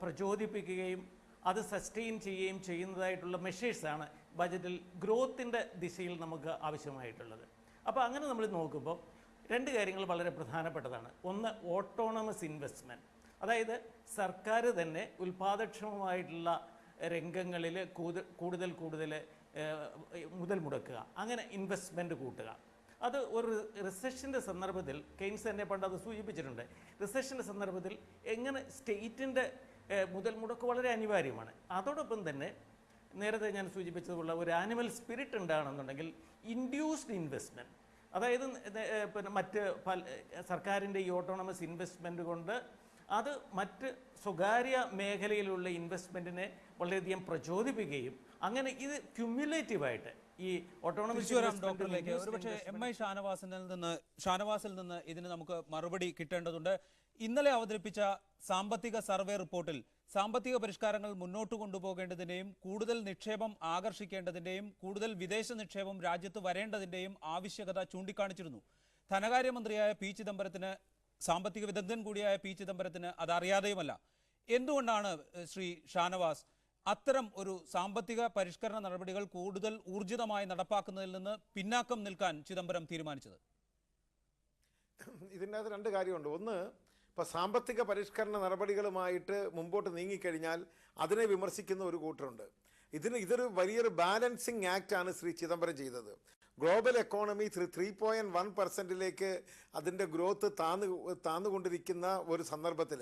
പ്രചോദിപ്പിക്കുകയും അത് സസ്റ്റെയിൻ ചെയ്യുകയും ചെയ്യുന്നതായിട്ടുള്ള മെഷേഴ്സാണ് ബജറ്റിൽ ഗ്രോത്തിൻ്റെ ദിശയിൽ നമുക്ക് ആവശ്യമായിട്ടുള്ളത്. അപ്പോൾ അങ്ങനെ നമ്മൾ നോക്കുമ്പോൾ 2 കാര്യങ്ങൾ വളരെ പ്രധാനപ്പെട്ടതാണ്. ഒന്ന്, ഓട്ടോണമസ് ഇൻവെസ്റ്റ്മെൻറ്റ്, അതായത് സർക്കാർ തന്നെ ഉൽപ്പാദനക്ഷമമായിട്ടുള്ള രംഗങ്ങളിൽ കൂടുതൽ മുതൽ മുടക്കുക, അങ്ങനെ ഇൻവെസ്റ്റ്മെൻറ്റ് കൂട്ടുക. അത് ഒരു റിസഷൻ്റെ സന്ദർഭത്തിൽ കെയ്ൻസ് തന്നെ പണ്ട് അത് സൂചിപ്പിച്ചിട്ടുണ്ട്. റിസഷൻ്റെ സന്ദർഭത്തിൽ എങ്ങനെ സ്റ്റേറ്റിൻ്റെ മുതൽ മുടക്ക് വളരെ അനിവാര്യമാണ്. അതോടൊപ്പം തന്നെ നേരത്തെ ഞാൻ സൂചിപ്പിച്ചതുള്ള ഒരു ആനിമൽ സ്പിരിറ്റ് ഉണ്ടാകണമെന്നുണ്ടെങ്കിൽ ഇൻഡ്യൂസ്ഡ് ഇൻവെസ്റ്റ്മെൻറ്റ്, അതായത് പിന്നെ മറ്റ് സർക്കാരിൻ്റെ ഈ ഓട്ടോണമസ് ഇൻവെസ്റ്റ്മെൻറ്റ് കൊണ്ട് അത് മറ്റ് സ്വകാര്യ മേഖലയിലുള്ള ഇൻവെസ്റ്റ്മെൻറ്റിനെ വളരെയധികം പ്രചോദിപ്പിക്കുകയും അങ്ങനെ ഇത് ക്യുമുലേറ്റീവായിട്ട് ഈ ഓട്ടോണമസ് ഡോക്ടറിലേക്ക് ഒരുപക്ഷെ MI ഷാനവാസിൽ നിന്ന് ഇതിന് നമുക്ക് മറുപടി കിട്ടേണ്ടതുണ്ട്. ഇന്നലെ അവതരിപ്പിച്ച സാമ്പത്തിക സർവേ റിപ്പോർട്ടിൽ സാമ്പത്തിക പരിഷ്കാരങ്ങൾ മുന്നോട്ട് കൊണ്ടുപോകേണ്ടതിൻ്റെയും കൂടുതൽ നിക്ഷേപം ആകർഷിക്കേണ്ടതിൻ്റെയും കൂടുതൽ വിദേശ നിക്ഷേപം രാജ്യത്ത് വരേണ്ടതിൻ്റെയും ആവശ്യകത ചൂണ്ടിക്കാണിച്ചിരുന്നു. ധനകാര്യമന്ത്രിയായ പി ചിദംബരത്തിന്, സാമ്പത്തിക വിദഗ്ധൻ കൂടിയായ പി ചിദംബരത്തിന് അതറിയാതെയുമല്ല. എന്തുകൊണ്ടാണ് ശ്രീ ഷാനവാസ് അത്തരം ഒരു സാമ്പത്തിക പരിഷ്കരണ നടപടികൾ കൂടുതൽ ഊർജിതമായി നടപ്പാക്കുന്നതിൽ നിന്ന് പിന്നാക്കം നിൽക്കാൻ ചിദംബരം തീരുമാനിച്ചത്? ഇതിനകത്ത് 2 കാര്യമുണ്ട്. ഒന്ന്, ഇപ്പോൾ സാമ്പത്തിക പരിഷ്കരണ നടപടികളുമായിട്ട് മുമ്പോട്ട് നീങ്ങിക്കഴിഞ്ഞാൽ അതിനെ വിമർശിക്കുന്ന ഒരു കൂട്ടരുണ്ട്. ഇതൊരു വലിയൊരു ബാലൻസിങ് ആക്റ്റാണ് ശ്രീ ചിദംബരം ചെയ്തത്. ഗ്ലോബൽ എക്കോണമി 3.1%ലേക്ക് അതിൻ്റെ ഗ്രോത്ത് താന്നുകൊണ്ടിരിക്കുന്ന ഒരു സന്ദർഭത്തിൽ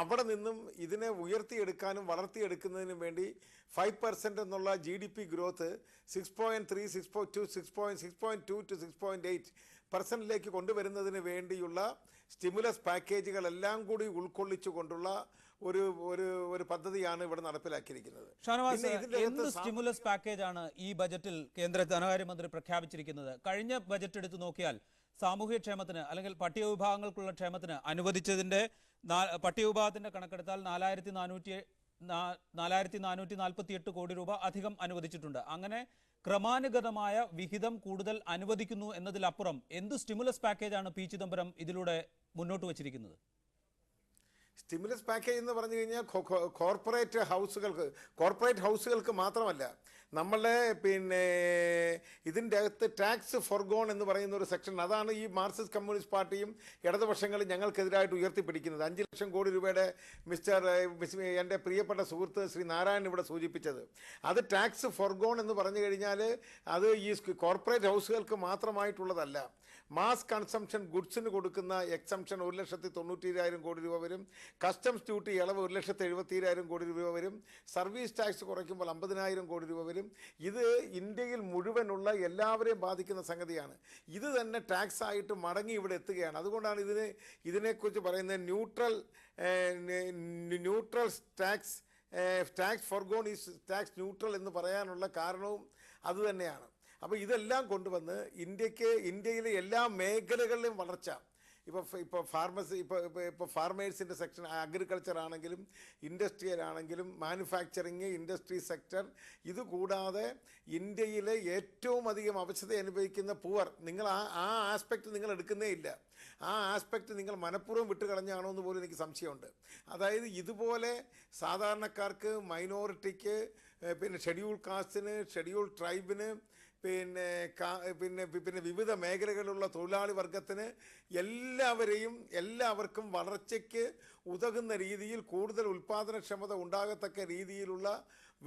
അവിടെ നിന്നും ഇതിനെ ഉയർത്തിയെടുക്കാനും വളർത്തിയെടുക്കുന്നതിനും വേണ്ടി 5% എന്നുള്ള GDP ഗ്രോത്ത് 6.3, 6.2, 6.2 to 6.8% കൊണ്ടുവരുന്നതിന് വേണ്ടിയുള്ള സ്റ്റിമുലസ് പാക്കേജുകളെല്ലാം കൂടി ഉൾക്കൊള്ളിച്ചുകൊണ്ടുള്ള ഒരു പദ്ധതിയാണ് ഇവിടെ നടപ്പിലാക്കിയിരിക്കുന്നത്. ഷാനവാസ്, എന്ത് സ്റ്റിമുലസ് പാക്കേജാണ് ഈ ബജറ്റിൽ കേന്ദ്ര ധനകാര്യമന്ത്രി പ്രഖ്യാപിച്ചിരിക്കുന്നത്? കഴിഞ്ഞ ബജറ്റ് എടുത്തു നോക്കിയാൽ സാമൂഹ്യക്ഷേമത്തിന് അല്ലെങ്കിൽ പട്ടികവിഭാഗങ്ങൾക്കുള്ള ക്ഷേമത്തിന് അനുവദിച്ചതിന്റെ പട്ടികവിഭാഗത്തിന്റെ കണക്കെടുത്താൽ 4,448 കോടി രൂപ അധികം അനുവദിച്ചിട്ടുണ്ട്. അങ്ങനെ ക്രമാനുഗതമായ വിഹിതം കൂടുതൽ അനുവദിക്കുന്നു എന്നതിലപ്പുറം എന്ത് സ്റ്റിമുലസ് പാക്കേജാണ് പി ചിദംബരം ഇതിലൂടെ മുന്നോട്ട് വച്ചിരിക്കുന്നത്? സ്റ്റിമുലസ് പാക്കേജ് എന്ന് പറഞ്ഞു കഴിഞ്ഞാൽ കോർപ്പറേറ്റ് ഹൗസുകൾക്ക് മാത്രമല്ല, നമ്മളുടെ ഇതിൻ്റെ അകത്ത് ടാക്സ് ഫോർഗോൺ എന്ന് പറയുന്ന ഒരു സെക്ഷൻ, അതാണ് ഈ മാർക്സിസ്റ്റ് കമ്മ്യൂണിസ്റ്റ് പാർട്ടിയും ഇടതുപക്ഷങ്ങളും ഞങ്ങൾക്കെതിരായിട്ട് ഉയർത്തിപ്പിടിക്കുന്നത്. 5 ലക്ഷം കോടി രൂപയുടെ എൻ്റെ പ്രിയപ്പെട്ട സുഹൃത്ത് ശ്രീ നാരായണൻ ഇവിടെ സൂചിപ്പിച്ചത്. അത് ടാക്സ് ഫോർഗോൺ എന്ന് പറഞ്ഞു കഴിഞ്ഞാൽ അത് ഈ കോർപ്പറേറ്റ് ഹൗസുകൾക്ക് മാത്രമായിട്ടുള്ളതല്ല. മാസ് കൺസംഷൻ ഗുഡ്സിന് കൊടുക്കുന്ന എക്സംഷൻ 1,92,000 കോടി രൂപ വരും. കസ്റ്റംസ് ഡ്യൂട്ടി ഇളവ് 1,72,000 കോടി രൂപ വരും. സർവീസ് ടാക്സ് കുറയ്ക്കുമ്പോൾ 50,000 കോടി രൂപ വരും. ഇത് ഇന്ത്യയിൽ മുഴുവനുള്ള എല്ലാവരെയും ബാധിക്കുന്ന സംഗതിയാണ്. ഇത് തന്നെ ടാക്സ് ആയിട്ട് മടങ്ങി ഇവിടെ എത്തുകയാണ്. അതുകൊണ്ടാണ് ഇതിനെക്കുറിച്ച് പറയുന്നത് neutral tax forgone is tax neutral എന്ന് പറയാനുള്ള കാരണവും അതുതന്നെയാണ്. അപ്പോൾ ഇതെല്ലാം കൊണ്ടുവന്ന് ഇന്ത്യയിലെ എല്ലാ മേഖലകളിലും വളർച്ച, ഇപ്പോൾ ഫാർമേഴ്സിൻ്റെ സെക്ഷൻ, അഗ്രികൾച്ചർ ആണെങ്കിലും ഇൻഡസ്ട്രിയൽ ആണെങ്കിലും മാനുഫാക്ചറിങ് ഇൻഡസ്ട്രി സെക്ടർ, ഇതുകൂടാതെ ഇന്ത്യയിലെ ഏറ്റവും അധികം അവശത അനുഭവിക്കുന്ന പൂവർ, നിങ്ങൾ ആ ആസ്പെക്റ്റ് നിങ്ങൾ എടുക്കുന്നേ ഇല്ല. ആ ആസ്പെക്റ്റ് നിങ്ങൾ മനഃപൂർവ്വം വിട്ടുകളഞ്ഞാണോ എന്ന് പോലും എനിക്ക് സംശയമുണ്ട്. അതായത് ഇതുപോലെ സാധാരണക്കാർക്ക്, മൈനോറിറ്റിക്ക്, പിന്നെ ഷെഡ്യൂൾ കാസ്റ്റിന്, ഷെഡ്യൂൾ ട്രൈബിന്, പിന്നെ വിവിധ മേഖലകളിലുള്ള തൊഴിലാളി വർഗത്തിന് എല്ലാവർക്കും വളർച്ചയ്ക്ക് ഉതകുന്ന രീതിയിൽ കൂടുതൽ ഉൽപാദനക്ഷമത ഉണ്ടാകത്തക്ക രീതിയിലുള്ള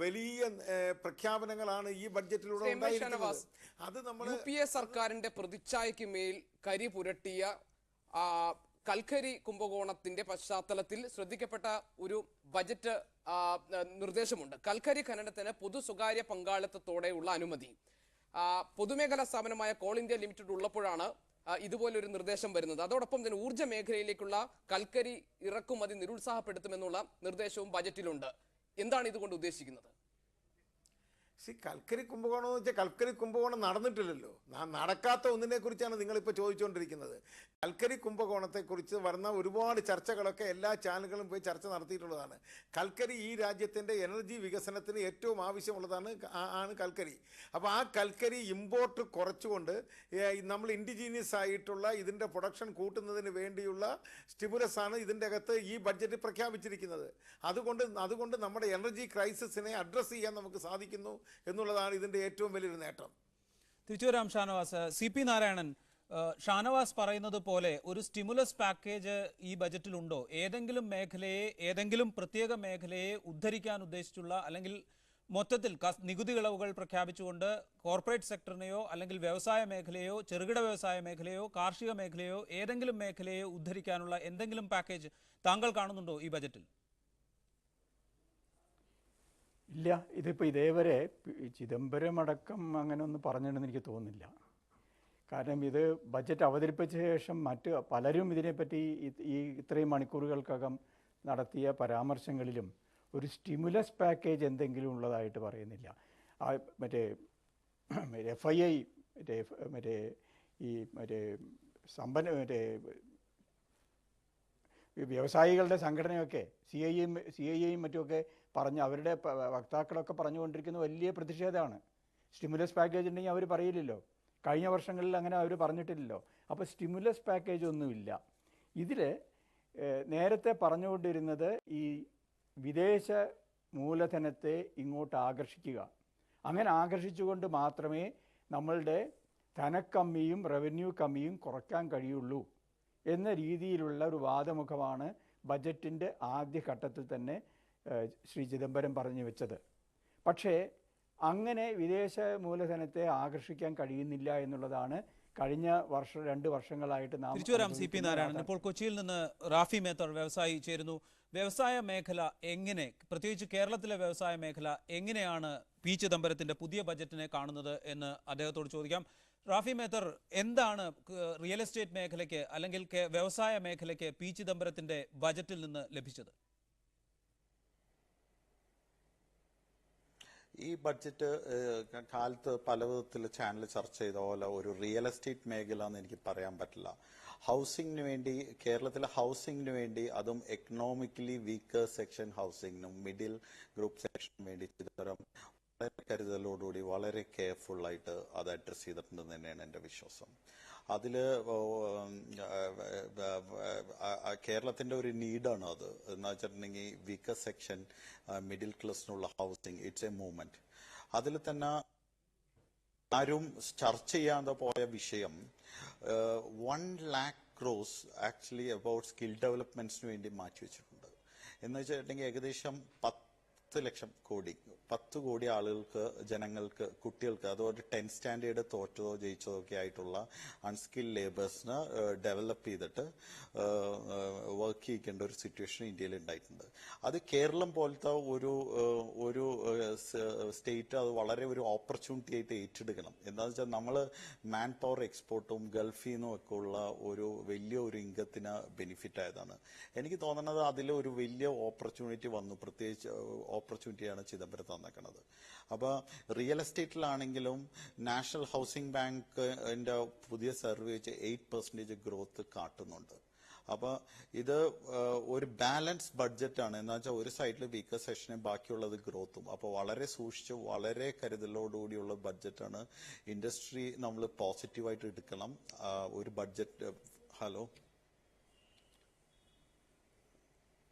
വലിയ പ്രഖ്യാപനങ്ങളാണ് ഈ ബഡ്ജറ്റിലൂടെ ഉണ്ടായിരിക്കുന്നത്. അത് നമ്മൾ UPA സർക്കാരിന്റെ പ്രതിച്ഛായയ്ക്ക് മേൽ കരി പുരട്ടിയ കൽക്കരി കുംഭകോണത്തിന്റെ പശ്ചാത്തലത്തിൽ ശ്രദ്ധിക്കപ്പെട്ട ഒരു ബജറ്റ് നിർദ്ദേശമുണ്ട്. കൽക്കരി ഖനനത്തിന് പൊതു സ്വകാര്യ പങ്കാളിത്തത്തോടെയുള്ള അനുമതി. പൊതുമേഖലാ സ്ഥാപനമായ കോൾ ഇന്ത്യ ലിമിറ്റഡ് ഉള്ളപ്പോഴാണ് ഇതുപോലൊരു നിർദ്ദേശം വരുന്നത്. അതോടൊപ്പം തന്നെ ഊർജ്ജ മേഖലയിലേക്കുള്ള കൽക്കരി ഇറക്കുമതി നിരുത്സാഹപ്പെടുത്തുമെന്നുള്ള നിർദ്ദേശവും ബജറ്റിലുണ്ട്. എന്താണ് ഇതുകൊണ്ട് ഉദ്ദേശിക്കുന്നത്? കൽക്കരി കുംഭകോണം എന്ന് വെച്ചാൽ കൽക്കരി കുംഭകോണം നടന്നിട്ടില്ലല്ലോ. നടക്കാത്ത ഒന്നിനെ കുറിച്ചാണ് നിങ്ങളിപ്പോൾ ചോദിച്ചുകൊണ്ടിരിക്കുന്നത്. കൽക്കരി കുംഭകോണത്തെക്കുറിച്ച് വരുന്ന ഒരുപാട് ചർച്ചകളൊക്കെ എല്ലാ ചാനലുകളും പോയി ചർച്ച നടത്തിയിട്ടുള്ളതാണ്. കൽക്കരി ഈ രാജ്യത്തിൻ്റെ എനർജി വികസനത്തിന് ഏറ്റവും ആവശ്യമുള്ളതാണ് കൽക്കരി. അപ്പോൾ ആ കൽക്കരി ഇമ്പോർട്ട് കുറച്ചുകൊണ്ട് നമ്മൾ ഇൻഡിജീനിയസ് ആയിട്ടുള്ള ഇതിൻ്റെ പ്രൊഡക്ഷൻ കൂട്ടുന്നതിന് വേണ്ടിയുള്ള സ്റ്റിമുലസ് ആണ് ഇതിൻ്റെ അകത്ത് ഈ ബഡ്ജറ്റ് പ്രഖ്യാപിച്ചിരിക്കുന്നത്. അതുകൊണ്ട് നമ്മുടെ എനർജി ക്രൈസിസിനെ അഡ്രസ്സ് ചെയ്യാൻ നമുക്ക് സാധിക്കുന്നു എന്നുള്ളതാണ് ഇതിൻ്റെ ഏറ്റവും വലിയൊരു നേട്ടം. തിരിച്ചു വരാം ഷാനവാസ്. CP നാരായണൻ, ഷാനവാസ് പറയുന്നത് പോലെ ഒരു സ്റ്റിമുലസ് പാക്കേജ് ഈ ബജറ്റിലുണ്ടോ? ഏതെങ്കിലും മേഖലയെ, ഏതെങ്കിലും പ്രത്യേക മേഖലയെ ഉദ്ധരിക്കാൻ ഉദ്ദേശിച്ചുള്ള, അല്ലെങ്കിൽ മൊത്തത്തിൽ നികുതി ഇളവുകൾ പ്രഖ്യാപിച്ചുകൊണ്ട് കോർപ്പറേറ്റ് സെക്ടറിനെയോ അല്ലെങ്കിൽ വ്യവസായ മേഖലയോ ചെറുകിട വ്യവസായ മേഖലയോ കാർഷിക മേഖലയോ ഏതെങ്കിലും മേഖലയെ ഉദ്ധരിക്കാനുള്ള എന്തെങ്കിലും പാക്കേജ് താങ്കൾ കാണുന്നുണ്ടോ ഈ ബജറ്റിൽ? ഇല്ല. ഇതിപ്പോൾ ഇതേവരെ ചിദംബരം അടക്കം അങ്ങനെ ഒന്നും പറഞ്ഞിട്ടുണ്ടെന്ന് എനിക്ക് തോന്നുന്നില്ല. കാരണം ഇത് ബജറ്റ് അവതരിപ്പിച്ച ശേഷം മറ്റ് പലരും ഇതിനെപ്പറ്റി ഇത്രയും മണിക്കൂറുകൾക്കകം നടത്തിയ പരാമർശങ്ങളിലും ഒരു സ്റ്റിമുലസ് പാക്കേജ് എന്തെങ്കിലും ഉള്ളതായിട്ട് പറയുന്നില്ല. മറ്റേ FII വ്യവസായികളുടെ സംഘടനയൊക്കെ CII മറ്റുമൊക്കെ പറഞ്ഞ് അവരുടെ വക്താക്കളൊക്കെ പറഞ്ഞുകൊണ്ടിരിക്കുന്ന വലിയ പ്രതിഷേധമാണ്. സ്റ്റിമുലസ് പാക്കേജ് ഉണ്ടെങ്കിൽ അവർ പറയില്ലല്ലോ. കഴിഞ്ഞ വർഷങ്ങളിൽ അങ്ങനെ അവർ പറഞ്ഞിട്ടില്ലല്ലോ. അപ്പോൾ സ്റ്റിമുലസ് പാക്കേജ് ഒന്നുമില്ല. ഇതിൽ നേരത്തെ പറഞ്ഞുകൊണ്ടിരുന്നത് ഈ വിദേശ മൂലധനത്തെ ഇങ്ങോട്ട് ആകർഷിക്കുക, അങ്ങനെ ആകർഷിച്ചുകൊണ്ട് മാത്രമേ നമ്മളുടെ ധനക്കമ്മിയും റവന്യൂ കമ്മിയും കുറയ്ക്കാൻ കഴിയുള്ളൂ എന്ന രീതിയിലുള്ള ഒരു വാദമുഖമാണ് ബജറ്റിൻ്റെ ആദ്യഘട്ടത്തിൽ തന്നെ ശ്രീ ചിദംബരം പറഞ്ഞു വെച്ചത്. പക്ഷേ അങ്ങനെ വിദേശ മൂലധനത്തെ ആകർഷിക്കാൻ കഴിയുന്നില്ല എന്നുള്ളതാണ് കഴിഞ്ഞ 2 വർഷങ്ങളായിട്ട് നാം. തിരിച്ചു വരാം CP നാരായണൻ. ഇപ്പോൾ കൊച്ചിയിൽ നിന്ന് റാഫി മേത്തർ വ്യവസായി ചേരുന്നു. വ്യവസായ മേഖല എങ്ങനെ, പ്രത്യേകിച്ച് കേരളത്തിലെ വ്യവസായ മേഖല എങ്ങനെയാണ് P ചിദംബരത്തിന്റെ പുതിയ ബജറ്റിനെ കാണുന്നത് എന്ന് അദ്ദേഹത്തോട് ചോദിക്കാം. റാഫി മേത്തർ, എന്താണ് റിയൽ എസ്റ്റേറ്റ് മേഖലയ്ക്ക് അല്ലെങ്കിൽ വ്യവസായ മേഖലയ്ക്ക് P ചിദംബരത്തിന്റെ ബജറ്റിൽ നിന്ന് ലഭിച്ചത്? ഈ ബഡ്ജറ്റ് കാലത്ത് പല വിധത്തിൽ ചാനൽ ചർച്ച ചെയ്ത പോലെ ഒരു റിയൽ എസ്റ്റേറ്റ് മേഖല എന്ന് എനിക്ക് പറയാൻ പറ്റില്ല. ഹൗസിംഗിന് വേണ്ടി, കേരളത്തിലെ ഹൗസിംഗിന് വേണ്ടി, അതും എക്കണോമിക്കലി വീക്കർ സെക്ഷൻ ഹൗസിംഗിനും മിഡിൽ ഗ്രൂപ്പ് സെക്ഷനും വേണ്ടി ചിദംബരം വളരെ കരുതലോടുകൂടി വളരെ കെയർഫുള്ളായിട്ട് അത് അഡ്രസ്സ് ചെയ്തിട്ടുണ്ടെന്ന് തന്നെയാണ് എൻ്റെ വിശ്വാസം. അതിൽ കേരളത്തിൻ്റെ ഒരു നീഡാണ് അത്. എന്ന് വെച്ചിട്ടുണ്ടെങ്കിൽ വീക്കർ സെക്ഷൻ, മിഡിൽ ക്ലാസ്സിനുള്ള ഹൗസിംഗ്, ഇറ്റ്സ് എ മൂവ്മെന്റ്. അതിൽ തന്നെ ആരും ചർച്ച ചെയ്യാതെ പോയ വിഷയം 1 lakh crores actually about skill ഡെവലപ്മെന്റ്സിന് വേണ്ടി മാറ്റിവെച്ചിട്ടുണ്ട്. എന്ന് വെച്ചിട്ടുണ്ടെങ്കിൽ ഏകദേശം 10 ലക്ഷം കോടി, 10 കോടി ആളുകൾക്ക്, ജനങ്ങൾക്ക്, കുട്ടികൾക്ക്, അതൊരു 10th സ്റ്റാൻഡേർഡ് തോറ്റതോ ജയിച്ചതോ ഒക്കെ ആയിട്ടുള്ള അൺസ്കിൽ ലേബേഴ്സിന് ഡെവലപ്പ് ചെയ്തിട്ട് വർക്ക് ചെയ്യിക്കേണ്ട ഒരു സിറ്റുവേഷൻ ഇന്ത്യയിൽ ഉണ്ടായിട്ടുണ്ട്. അത് കേരളം പോലത്തെ ഒരു സ്റ്റേറ്റ് അത് വളരെ ഒരു ഓപ്പർച്യൂണിറ്റി ആയിട്ട് ഏറ്റെടുക്കണം. എന്താണെന്ന് വെച്ചാൽ നമ്മൾ മാൻ പവർ എക്സ്പോർട്ടും ഗൾഫിൽ നിന്നും ഒക്കെ ഉള്ള ഒരു വലിയ ഒരു ഇൻകത്തിന് ബെനിഫിറ്റ് ആയതാണ്. എനിക്ക് തോന്നുന്നത് അതിൽ ഒരു വലിയ ഓപ്പർച്യൂണിറ്റി വന്നു, പ്രത്യേകിച്ച് ഓപ്പർച്യൂണിറ്റിയാണ് ചിദംബരം തന്നേക്കുന്നത്. അപ്പോൾ റിയൽ എസ്റ്റേറ്റിലാണെങ്കിലും നാഷണൽ ഹൗസിംഗ് ബാങ്കിന്റെ പുതിയ സർവേ വെച്ച് 8% ഗ്രോത്ത് കാട്ടുന്നുണ്ട്. അപ്പോൾ ഇത് ഒരു ബാലൻസ് ബഡ്ജറ്റാണ്. എന്ന് വെച്ചാൽ ഒരു സൈഡിൽ വീക്കർ സെക്ഷനും ബാക്കിയുള്ളത് ഗ്രോത്തും. അപ്പോൾ വളരെ സൂക്ഷിച്ച് വളരെ കരുതലോടുകൂടിയുള്ള ബഡ്ജറ്റാണ്. ഇൻഡസ്ട്രി നമ്മൾ പോസിറ്റീവായിട്ട് എടുക്കണം. ഒരു budget. Hello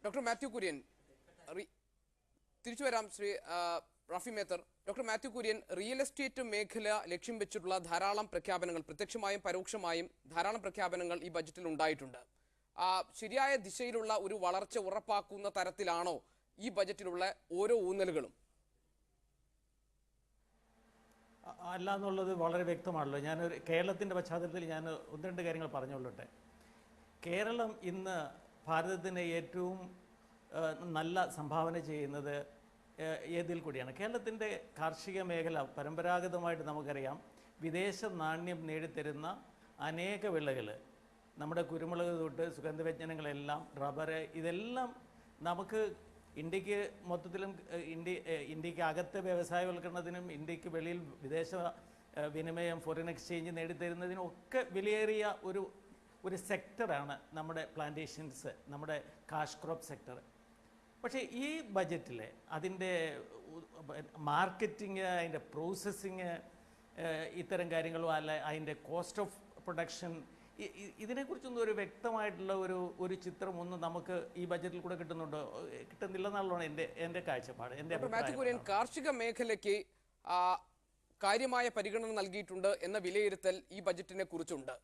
doctor Mathew Kurian, തിരിച്ചു വരാം Shri Rafi Methar. Doctor Mathew Kurian, real estate മേഖല ലക്ഷ്യം വെച്ചിട്ടുള്ള ധാരാളം പ്രഖ്യാപനങ്ങൾ, പ്രത്യക്ഷമായും പരോക്ഷമായും ധാരാളം പ്രഖ്യാപനങ്ങൾ ഈ ബജറ്റിൽ ഉണ്ടായിട്ടുണ്ട്. ശരിയായ ദിശയിലുള്ള ഒരു വളർച്ച ഉറപ്പാക്കുന്ന തരത്തിലാണോ ഈ ബജറ്റിലുള്ള ഓരോ ഊന്നലുകളും? അല്ല എന്നുള്ളത് വളരെ വ്യക്തമാണല്ലോ. കേരളത്തിൻ്റെ പശ്ചാത്തലത്തിൽ ഞാൻ 1-2 കാര്യങ്ങൾ പറഞ്ഞുകൊള്ളട്ടെ. കേരളം ഇന്ന് ഭാരതത്തിന് ഏറ്റവും നല്ല സംഭാവന ചെയ്യുന്നത് ഏതിൽ കൂടിയാണ്? കേരളത്തിൻ്റെ കാർഷിക മേഖല പരമ്പരാഗതമായിട്ട് നമുക്കറിയാം, വിദേശ നാണ്യം നേടിത്തരുന്ന അനേക വിളകൾ, നമ്മുടെ കുരുമുളക് തൊട്ട് സുഗന്ധവ്യഞ്ജനങ്ങളെല്ലാം, റബ്ബർ, ഇതെല്ലാം നമുക്ക് ഇന്ത്യക്ക് മൊത്തത്തിലും ഇന്ത്യക്ക് അകത്തെ വ്യവസായവൽക്കരണത്തിനും ഇന്ത്യക്ക് വെളിയിൽ വിദേശ വിനിമയം, ഫോറിൻ എക്സ്ചേഞ്ച് നേടിത്തരുന്നതിനും ഒക്കെ വിലയേറിയ ഒരു സെക്ടറാണ് നമ്മുടെ പ്ലാന്റേഷൻസ്, നമ്മുടെ കാഷ് ക്രോപ്പ് സെക്ടർ. പക്ഷേ ഈ ബജറ്റിൽ അതിൻ്റെ മാർക്കറ്റിങ്, അതിൻ്റെ പ്രോസസ്സിങ്, ഇത്തരം കാര്യങ്ങളും അല്ല അതിൻ്റെ കോസ്റ്റ് ഓഫ് പ്രൊഡക്ഷൻ, ഇതിനെക്കുറിച്ചൊന്നും ഒരു വ്യക്തമായിട്ടുള്ള ഒരു ചിത്രമൊന്നും നമുക്ക് ഈ ബജറ്റിൽ കൂടെ കിട്ടുന്നില്ലെന്നുള്ളതാണ് എൻ്റെ കാഴ്ചപ്പാട്, എൻ്റെ അഭിപ്രായം. കാർഷിക മേഖലയ്ക്ക് കാര്യമായ പരിഗണന നൽകിയിട്ടുണ്ട് എന്ന വിലയിരുത്തൽ ഈ ബജറ്റിനെ കുറിച്ചുണ്ട്.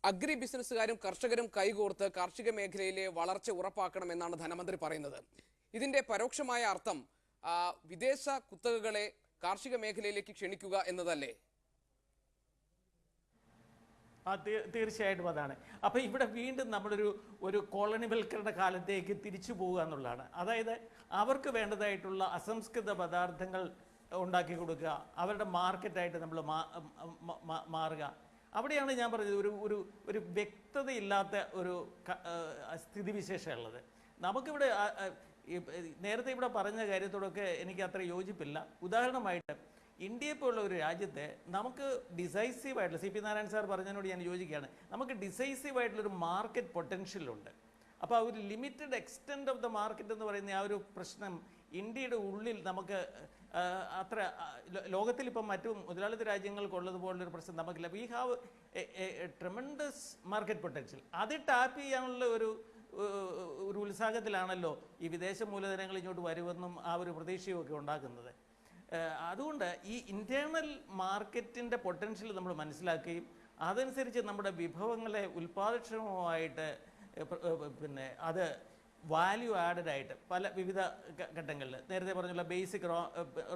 അഗ്രി ബിസിനസ്സുകാരും കർഷകരും കൈകോർത്ത് കാർഷിക മേഖലയിലെ വളർച്ച ഉറപ്പാക്കണമെന്നാണ് ധനമന്ത്രി പറയുന്നത്. ഇതിന്റെ പരോക്ഷമായ അർത്ഥം വിദേശ കുത്തകകളെ കാർഷിക മേഖലയിലേക്ക് ക്ഷണിക്കുക എന്നതല്ലേ? തീർച്ചയായിട്ടും അതാണ്. അപ്പോൾ ഇവിടെ വീണ്ടും നമ്മളൊരു കോളനിവൽക്കരണ കാലത്തേക്ക് തിരിച്ചു പോവുക എന്നുള്ളതാണ്. അതായത് അവർക്ക് വേണ്ടതായിട്ടുള്ള അസംസ്കൃത പദാർത്ഥങ്ങൾ ഉണ്ടാക്കി കൊടുക്കുക, അവരുടെ മാർക്കറ്റായിട്ട് നമ്മൾ മാറുക. അവിടെയാണ് ഞാൻ പറഞ്ഞത് ഒരു വ്യക്തതയില്ലാത്ത ഒരു സ്ഥിതിവിശേഷമുള്ളത്. നമുക്കിവിടെ നേരത്തെ ഇവിടെ പറഞ്ഞ കാര്യത്തോടൊക്കെ എനിക്ക് അത്ര യോജിപ്പില്ല. ഉദാഹരണമായിട്ട് ഇന്ത്യയെ പോലുള്ള ഒരു രാജ്യത്തെ നമുക്ക് ഡിസൈസീവായിട്ടുള്ള, CP നാരായണൻ സാർ പറഞ്ഞതിനോട് ഞാൻ യോജിക്കുകയാണ്, നമുക്ക് ഡിസൈസീവായിട്ടുള്ളൊരു മാർക്കറ്റ് പൊട്ടൻഷ്യലുണ്ട്. അപ്പോൾ ആ ഒരു limited extend of the market എന്ന് പറയുന്ന ആ ഒരു പ്രശ്നം ഇന്ത്യയുടെ ഉള്ളിൽ നമുക്ക് അത്ര ലോകത്തിൽ ഇപ്പം മറ്റു മുതലാളിത്ത രാജ്യങ്ങൾക്കുള്ളതുപോലുള്ളൊരു പ്രശ്നം നമുക്കില്ല. We have A tremendous market potential. അത് ടാപ്പ് ചെയ്യാനുള്ള ഒരു ഉത്സാഹത്തിലാണല്ലോ ഈ വിദേശ മൂലധനങ്ങൾ ഇങ്ങോട്ട് വരുമെന്നും ആ ഒരു പ്രതീക്ഷയൊക്കെ ഉണ്ടാക്കുന്നത്. അതുകൊണ്ട് ഈ ഇൻറ്റേർണൽ മാർക്കറ്റിൻ്റെ പൊട്ടൻഷ്യൽ നമ്മൾ മനസ്സിലാക്കുകയും അതനുസരിച്ച് നമ്മുടെ വിഭവങ്ങളെ ഉൽപ്പാദനക്ഷമമായിട്ട് അത് വാല്യൂ ആഡഡ് ആയിട്ട് വിവിധ ഘട്ടങ്ങളിൽ നേരത്തെ പറഞ്ഞുള്ള ബേസിക്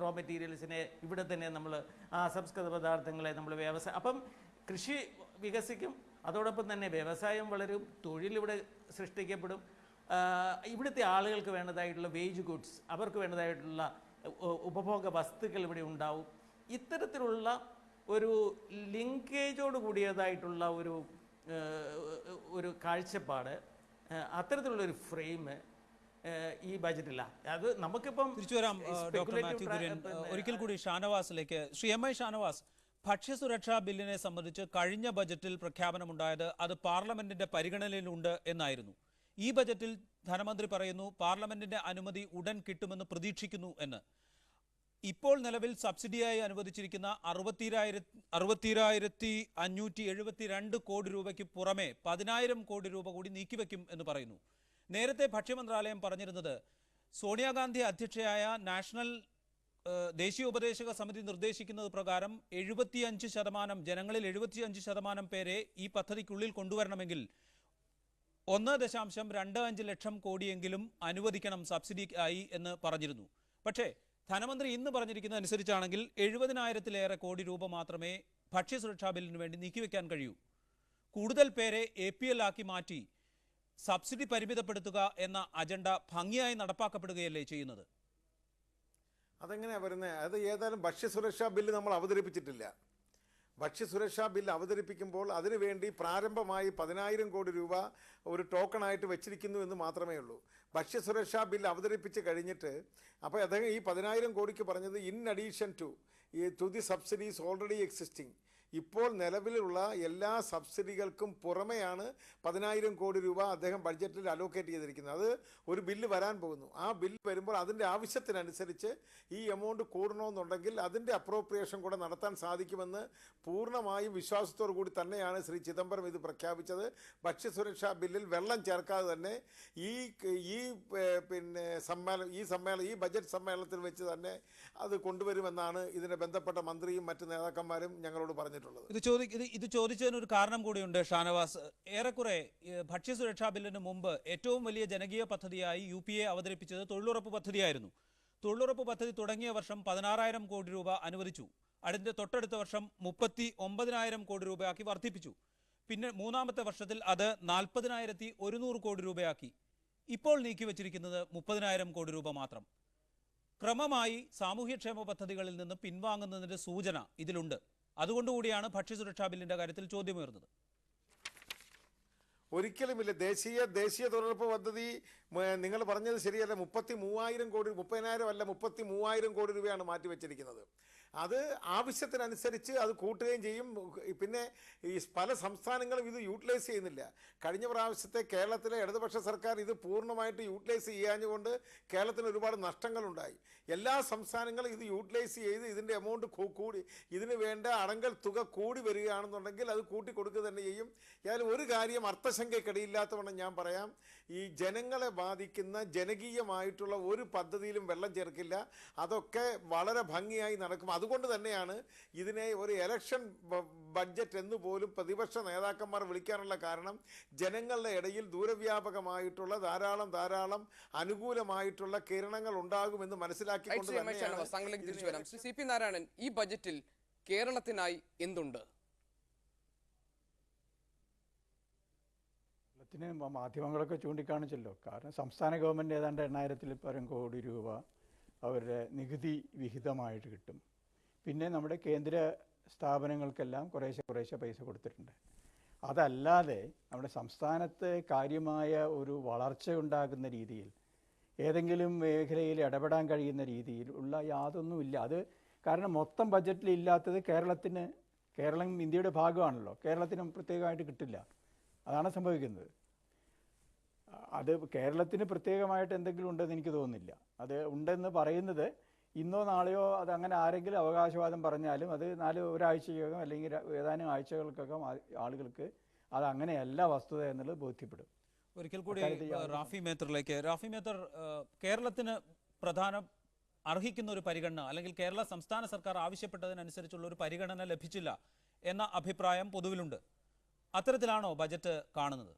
റോ മെറ്റീരിയൽസിനെ ഇവിടെ തന്നെ നമ്മൾ ആ അസംസ്കൃത പദാർത്ഥങ്ങളെ നമ്മൾ അപ്പം കൃഷി വികസിക്കും, അതോടൊപ്പം തന്നെ വ്യവസായം വളരും, തൊഴിലിവിടെ സൃഷ്ടിക്കപ്പെടും, ഇവിടുത്തെ ആളുകൾക്ക് വേണ്ടതായിട്ടുള്ള വേജ് ഗുഡ്സ്, അവർക്ക് വേണ്ടതായിട്ടുള്ള ഉപഭോഗ വസ്തുക്കൾ ഇവിടെ ഉണ്ടാവും. ഇത്തരത്തിലുള്ള ഒരു ലിങ്കേജോട് കൂടിയതായിട്ടുള്ള ഒരു കാഴ്ചപ്പാട്, അത്തരത്തിലുള്ളൊരു ഫ്രെയിം ഈ ബജറ്റില്ല. അത് നമുക്കിപ്പം തിരിച്ചു വരാം. ഡോക്ടർ മാത്യു കുര്യൻ, ഒരിക്കൽ കൂടി ഷാനവാസിലേക്ക്. ശ്രീ MI ഷാനവാസ്, ഭക്ഷ്യസുരക്ഷാ ബില്ലിനെ സംബന്ധിച്ച് കഴിഞ്ഞ ബജറ്റിൽ പ്രഖ്യാപനമുണ്ടായത് അത് പാർലമെന്റിന്റെ പരിഗണനയിലുണ്ട് എന്നായിരുന്നു. ഈ ബജറ്റിൽ ധനമന്ത്രി പറയുന്നു പാർലമെന്റിന്റെ അനുമതി ഉടൻ കിട്ടുമെന്ന് പ്രതീക്ഷിക്കുന്നു എന്ന്. ഇപ്പോൾ നിലവിൽ സബ്സിഡിയായി അനുവദിച്ചിരിക്കുന്ന 60,572 കോടി രൂപയ്ക്ക് പുറമെ 10,000 കോടി രൂപ കൂടി നീക്കിവെക്കും എന്ന് പറയുന്നു. നേരത്തെ ഭക്ഷ്യമന്ത്രാലയം പറഞ്ഞിരുന്നത് സോണിയാഗാന്ധി അധ്യക്ഷയായ ദേശീയ ഉപദേശക സമിതി നിർദ്ദേശിക്കുന്നത് പ്രകാരം 75% ജനങ്ങളിൽ 75% പേരെ ഈ പദ്ധതിക്കുള്ളിൽ കൊണ്ടുവരണമെങ്കിൽ 1.25 ലക്ഷം കോടിയെങ്കിലും അനുവദിക്കണം സബ്സിഡി ആയി എന്ന് പറഞ്ഞിരുന്നു. പക്ഷേ ധനമന്ത്രി ഇന്ന് പറഞ്ഞിരിക്കുന്ന അനുസരിച്ചാണെങ്കിൽ 70,000-ലേറെ കോടി രൂപ മാത്രമേ ഭക്ഷ്യസുരക്ഷാ ബില്ലിന് വേണ്ടി നീക്കിവെക്കാൻ കഴിയൂ. കൂടുതൽ പേരെ APL ആക്കി മാറ്റി സബ്സിഡി പരിമിതപ്പെടുത്തുക എന്ന അജണ്ട ഭംഗിയായി നടപ്പാക്കപ്പെടുകയല്ലേ ചെയ്യുന്നത്? അതെങ്ങനെയാണ് വരുന്നത്? അത് ഏതായാലും ഭക്ഷ്യസുരക്ഷാ ബില്ല് നമ്മൾ അവതരിപ്പിച്ചിട്ടില്ല. ഭക്ഷ്യസുരക്ഷാ ബില്ല് അവതരിപ്പിക്കുമ്പോൾ അതിനുവേണ്ടി പ്രാരംഭമായി 10,000 കോടി രൂപ ഒരു ടോക്കണായിട്ട് വെച്ചിരിക്കുന്നു എന്ന് മാത്രമേ ഉള്ളൂ. ഭക്ഷ്യസുരക്ഷാ ബില്ല് അവതരിപ്പിച്ച് കഴിഞ്ഞിട്ട് അപ്പോൾ അദ്ദേഹം ഈ 10,000 കോടിക്ക് പറഞ്ഞത് in addition to the subsidies already existing, ഇപ്പോൾ നിലവിലുള്ള എല്ലാ സബ്സിഡികൾക്കും പുറമെയാണ് 10,000 കോടി രൂപ അദ്ദേഹം ബഡ്ജറ്റിൽ അലോക്കേറ്റ് ചെയ്തിരിക്കുന്നത്. അത് ഒരു ബില്ല് വരാൻ പോകുന്നു. ആ ബില്ല് വരുമ്പോൾ അതിൻ്റെ ആവശ്യത്തിനനുസരിച്ച് ഈ എമൗണ്ട് കൂടണമെന്നുണ്ടെങ്കിൽ അതിൻ്റെ അപ്രോപ്രിയേഷൻ കൂടെ നടത്താൻ സാധിക്കുമെന്ന് പൂർണ്ണമായും വിശ്വാസത്തോടു കൂടി തന്നെയാണ് ശ്രീ ചിദംബരം ഇത് പ്രഖ്യാപിച്ചത്. ഭക്ഷ്യസുരക്ഷാ ബില്ലിൽ വെള്ളം ചേർക്കാതെ തന്നെ ഈ ബജറ്റ് സമ്മേളനത്തിൽ വെച്ച് തന്നെ അത് കൊണ്ടുവരുമെന്നാണ് ഇതിനെ ബന്ധപ്പെട്ട മന്ത്രിയും മറ്റ് നേതാക്കന്മാരും ഞങ്ങളോട് പറഞ്ഞിട്ടുള്ളത്. ഇത് ചോദിച്ചതിന് ഒരു കാരണം കൂടിയുണ്ട് ഷാനവാസ്. ഏറെക്കുറെ ഭക്ഷ്യസുരക്ഷാ ബില്ലിന് മുമ്പ് ഏറ്റവും വലിയ ജനകീയ പദ്ധതിയായി UPA അവതരിപ്പിച്ചത് തൊഴിലുറപ്പ് പദ്ധതിയായിരുന്നു. തൊഴിലുറപ്പ് പദ്ധതി തുടങ്ങിയ വർഷം 16,000 കോടി രൂപ അനുവദിച്ചു. അതിന്റെ തൊട്ടടുത്ത വർഷം 39,000 കോടി രൂപയാക്കി വർദ്ധിപ്പിച്ചു. പിന്നെ മൂന്നാമത്തെ വർഷത്തിൽ അത് 40,100 കോടി രൂപയാക്കി. ഇപ്പോൾ നീക്കിവച്ചിരിക്കുന്നത് 30,000 കോടി രൂപ മാത്രം. ക്രമമായി സാമൂഹ്യക്ഷേമ പദ്ധതികളിൽ നിന്ന് പിൻവാങ്ങുന്നതിന്റെ സൂചന ഇതിലുണ്ട്. അതുകൊണ്ടുകൂടിയാണ് ഭക്ഷ്യസുരക്ഷാ ബില്ലിന്റെ കാര്യത്തിൽ ചോദ്യമുയർന്നത്. ഒരിക്കലുമില്ല. ദേശീയ തൊഴിലുറപ്പ് പദ്ധതി നിങ്ങൾ പറഞ്ഞത് ശരിയല്ല. 30,000 കോടി, 30,000 അല്ല 33,000 കോടി രൂപയാണ് മാറ്റിവെച്ചിരിക്കുന്നത്. അത് ആവശ്യത്തിനനുസരിച്ച് അത് കൂട്ടുകയും ചെയ്യും. പിന്നെ ഈ പല സംസ്ഥാനങ്ങളും ഇത് യൂട്ടിലൈസ് ചെയ്യുന്നില്ല. കഴിഞ്ഞ പ്രാവശ്യത്തെ കേരളത്തിലെ ഇടതുപക്ഷ സർക്കാർ ഇത് പൂർണ്ണമായിട്ട് യൂട്ടിലൈസ് ചെയ്യാഞ്ഞുകൊണ്ട് കേരളത്തിന് ഒരുപാട് നഷ്ടങ്ങളുണ്ടായി. എല്ലാ സംസ്ഥാനങ്ങളും ഇത് യൂട്ടിലൈസ് ചെയ്ത് ഇതിൻ്റെ എമൗണ്ട് കൂടി ഇതിന് വേണ്ട അടങ്കൽ തുക കൂടി വരികയാണെന്നുണ്ടെങ്കിൽ അത് കൂട്ടിക്കൊടുക്കുക തന്നെ ചെയ്യും. ഏതായാലും ഒരു കാര്യം അർത്ഥശങ്കയ്ക്കിടയില്ലാത്തവണ്ണം ഞാൻ പറയാം, ഈ ജനങ്ങളെ ബാധിക്കുന്ന ജനകീയമായിട്ടുള്ള ഒരു പദ്ധതിയിലും വെള്ളം ചേർക്കില്ല. അതൊക്കെ വളരെ ഭംഗിയായി നടക്കും. അതുകൊണ്ട് തന്നെയാണ് ഇതിനെ ഒരു ഇലക്ഷൻ ബഡ്ജറ്റ് എന്ന് പോലും പ്രതിപക്ഷ നേതാക്കന്മാർ വിളിക്കാനുള്ള കാരണം ജനങ്ങളുടെ ഇടയിൽ ദൂരവ്യാപകമായിട്ടുള്ള ധാരാളം അനുകൂലമായിട്ടുള്ള കിരണങ്ങൾ ഉണ്ടാകുമെന്ന് മനസ്സിലാക്കിക്കൊണ്ട് തന്നെയാണ്. ശ്രീ CP നാരായണൻ, ഈ ബജറ്റിൽ കേരളത്തിനായി എന്തുണ്ട്? മാധ്യമങ്ങളൊക്കെ ചൂണ്ടിക്കാണിച്ചല്ലോ. കാരണം സംസ്ഥാന ഗവൺമെൻറ് ഏതാണ്ട് 8,000-ൽ പരം കോടി രൂപ അവരുടെ നികുതി വിഹിതമായിട്ട് കിട്ടും. പിന്നെ നമ്മുടെ കേന്ദ്ര സ്ഥാപനങ്ങൾക്കെല്ലാം കുറേശ്ശെ പൈസ കൊടുത്തിട്ടുണ്ട്. അതല്ലാതെ നമ്മുടെ സംസ്ഥാനത്ത് കാര്യമായ ഒരു വളർച്ച ഉണ്ടാകുന്ന രീതിയിൽ ഏതെങ്കിലും മേഖലയിൽ ഇടപെടാൻ കഴിയുന്ന രീതിയിൽ ഉള്ള യാതൊന്നുമില്ല. അത് കാരണം മൊത്തം ബഡ്ജറ്റിൽ ഇല്ലാത്തത് കേരളം ഇന്ത്യയുടെ ഭാഗമാണല്ലോ. കേരളത്തിന് പ്രത്യേകമായിട്ട് കിട്ടില്ല. അതാണ് സംഭവിക്കുന്നത്. അത് കേരളത്തിന് പ്രത്യേകമായിട്ട് എന്തെങ്കിലും ഉണ്ടെന്ന് എനിക്ക് തോന്നുന്നില്ല. അത് ഉണ്ടെന്ന് പറയുന്നത് ഇന്നോ നാളെയോ അത് അങ്ങനെ ആരെങ്കിലും അവകാശവാദം പറഞ്ഞാലും അത് ഒരാഴ്ചക്കകം അല്ലെങ്കിൽ ഏതാനും ആഴ്ചകൾക്കകം ആളുകൾക്ക് അത് അങ്ങനെയല്ല വസ്തുത എന്നുള്ളത് ബോധ്യപ്പെടും. ഒരിക്കൽ കൂടി റാഫി മേത്തറിലേക്ക്. റാഫി മേത്തർ, കേരളത്തിന് അർഹിക്കുന്ന ഒരു പരിഗണന അല്ലെങ്കിൽ കേരള സംസ്ഥാന സർക്കാർ ആവശ്യപ്പെട്ടതിനനുസരിച്ചുള്ള ഒരു പരിഗണന ലഭിച്ചില്ല എന്ന അഭിപ്രായം പൊതുവിലുണ്ട്. അത്തരത്തിലാണോ ബജറ്റ് കാണുന്നത്?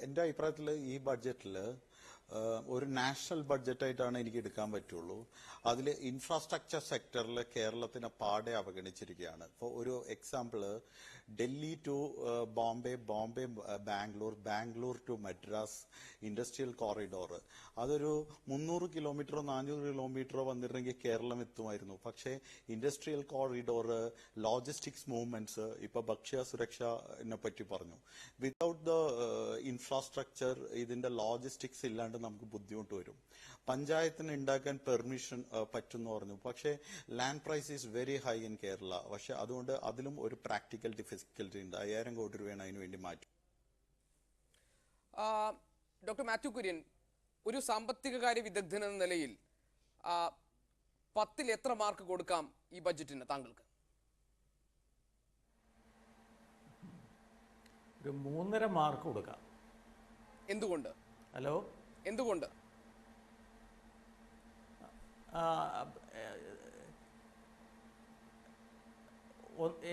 എൻ്റെ അഭിപ്രായത്തിൽ ഈ ബഡ്ജറ്റിൽ ഒരു നാഷണൽ ബഡ്ജറ്റായിട്ടാണ് എനിക്ക് എടുക്കാൻ പറ്റുള്ളൂ. അതിൽ ഇൻഫ്രാസ്ട്രക്ചർ സെക്ടറിൽ കേരളത്തിനെ പാടെ അവഗണിച്ചിരിക്കുകയാണ്. ഇപ്പോൾ ഒരു example, Delhi to Bombay, Bangalore to Madras industrial corridor, അതൊരു 300 കിലോമീറ്ററോ 400 കിലോമീറ്ററോ വന്നിരുന്നെങ്കിൽ കേരളം എത്തുമായിരുന്നു. പക്ഷേ ഇൻഡസ്ട്രിയൽ കോറിഡോർ, ലോജിസ്റ്റിക്സ് മൂവ്മെന്റ്സ്, ഇപ്പൊ ഭക്ഷ്യ സുരക്ഷനെ പറ്റി പറഞ്ഞു. വിതൗട്ട് ദ ഇൻഫ്രാസ്ട്രക്ചർ, ഇതിന്റെ ലോജിസ്റ്റിക്സ് ഇല്ലാണ്ട് നമുക്ക് ബുദ്ധിമുട്ട് വരും. പഞ്ചായത്തിന് ഉണ്ടാക്കാൻ പെർമിഷൻ പറ്റുമെന്ന് പറഞ്ഞു. പക്ഷേ land price is very high in Kerala. പക്ഷെ അതുകൊണ്ട് അതിലും ഒരു പ്രാക്ടിക്കൽ ഡിഫിക്കൽറ്റി ഉണ്ട്. 5,000 കോടി രൂപയാണ് അതിനു വേണ്ടി മാറ്റി. ഡോക്ടർ മാത്യു കുര്യൻ, ഒരു സാമ്പത്തിക കാര്യ വിദഗ്ധൻ എന്ന നിലയിൽ 10-ൽ എത്ര മാർക്ക് കൊടുക്കാം ഈ ബജറ്റിന് താങ്കൾക്ക്? ഒരു 3.5 മാർക്ക് കൊടുക്കാം. എന്തുകൊണ്ട്? ഹലോ, എന്തുകൊണ്ട്?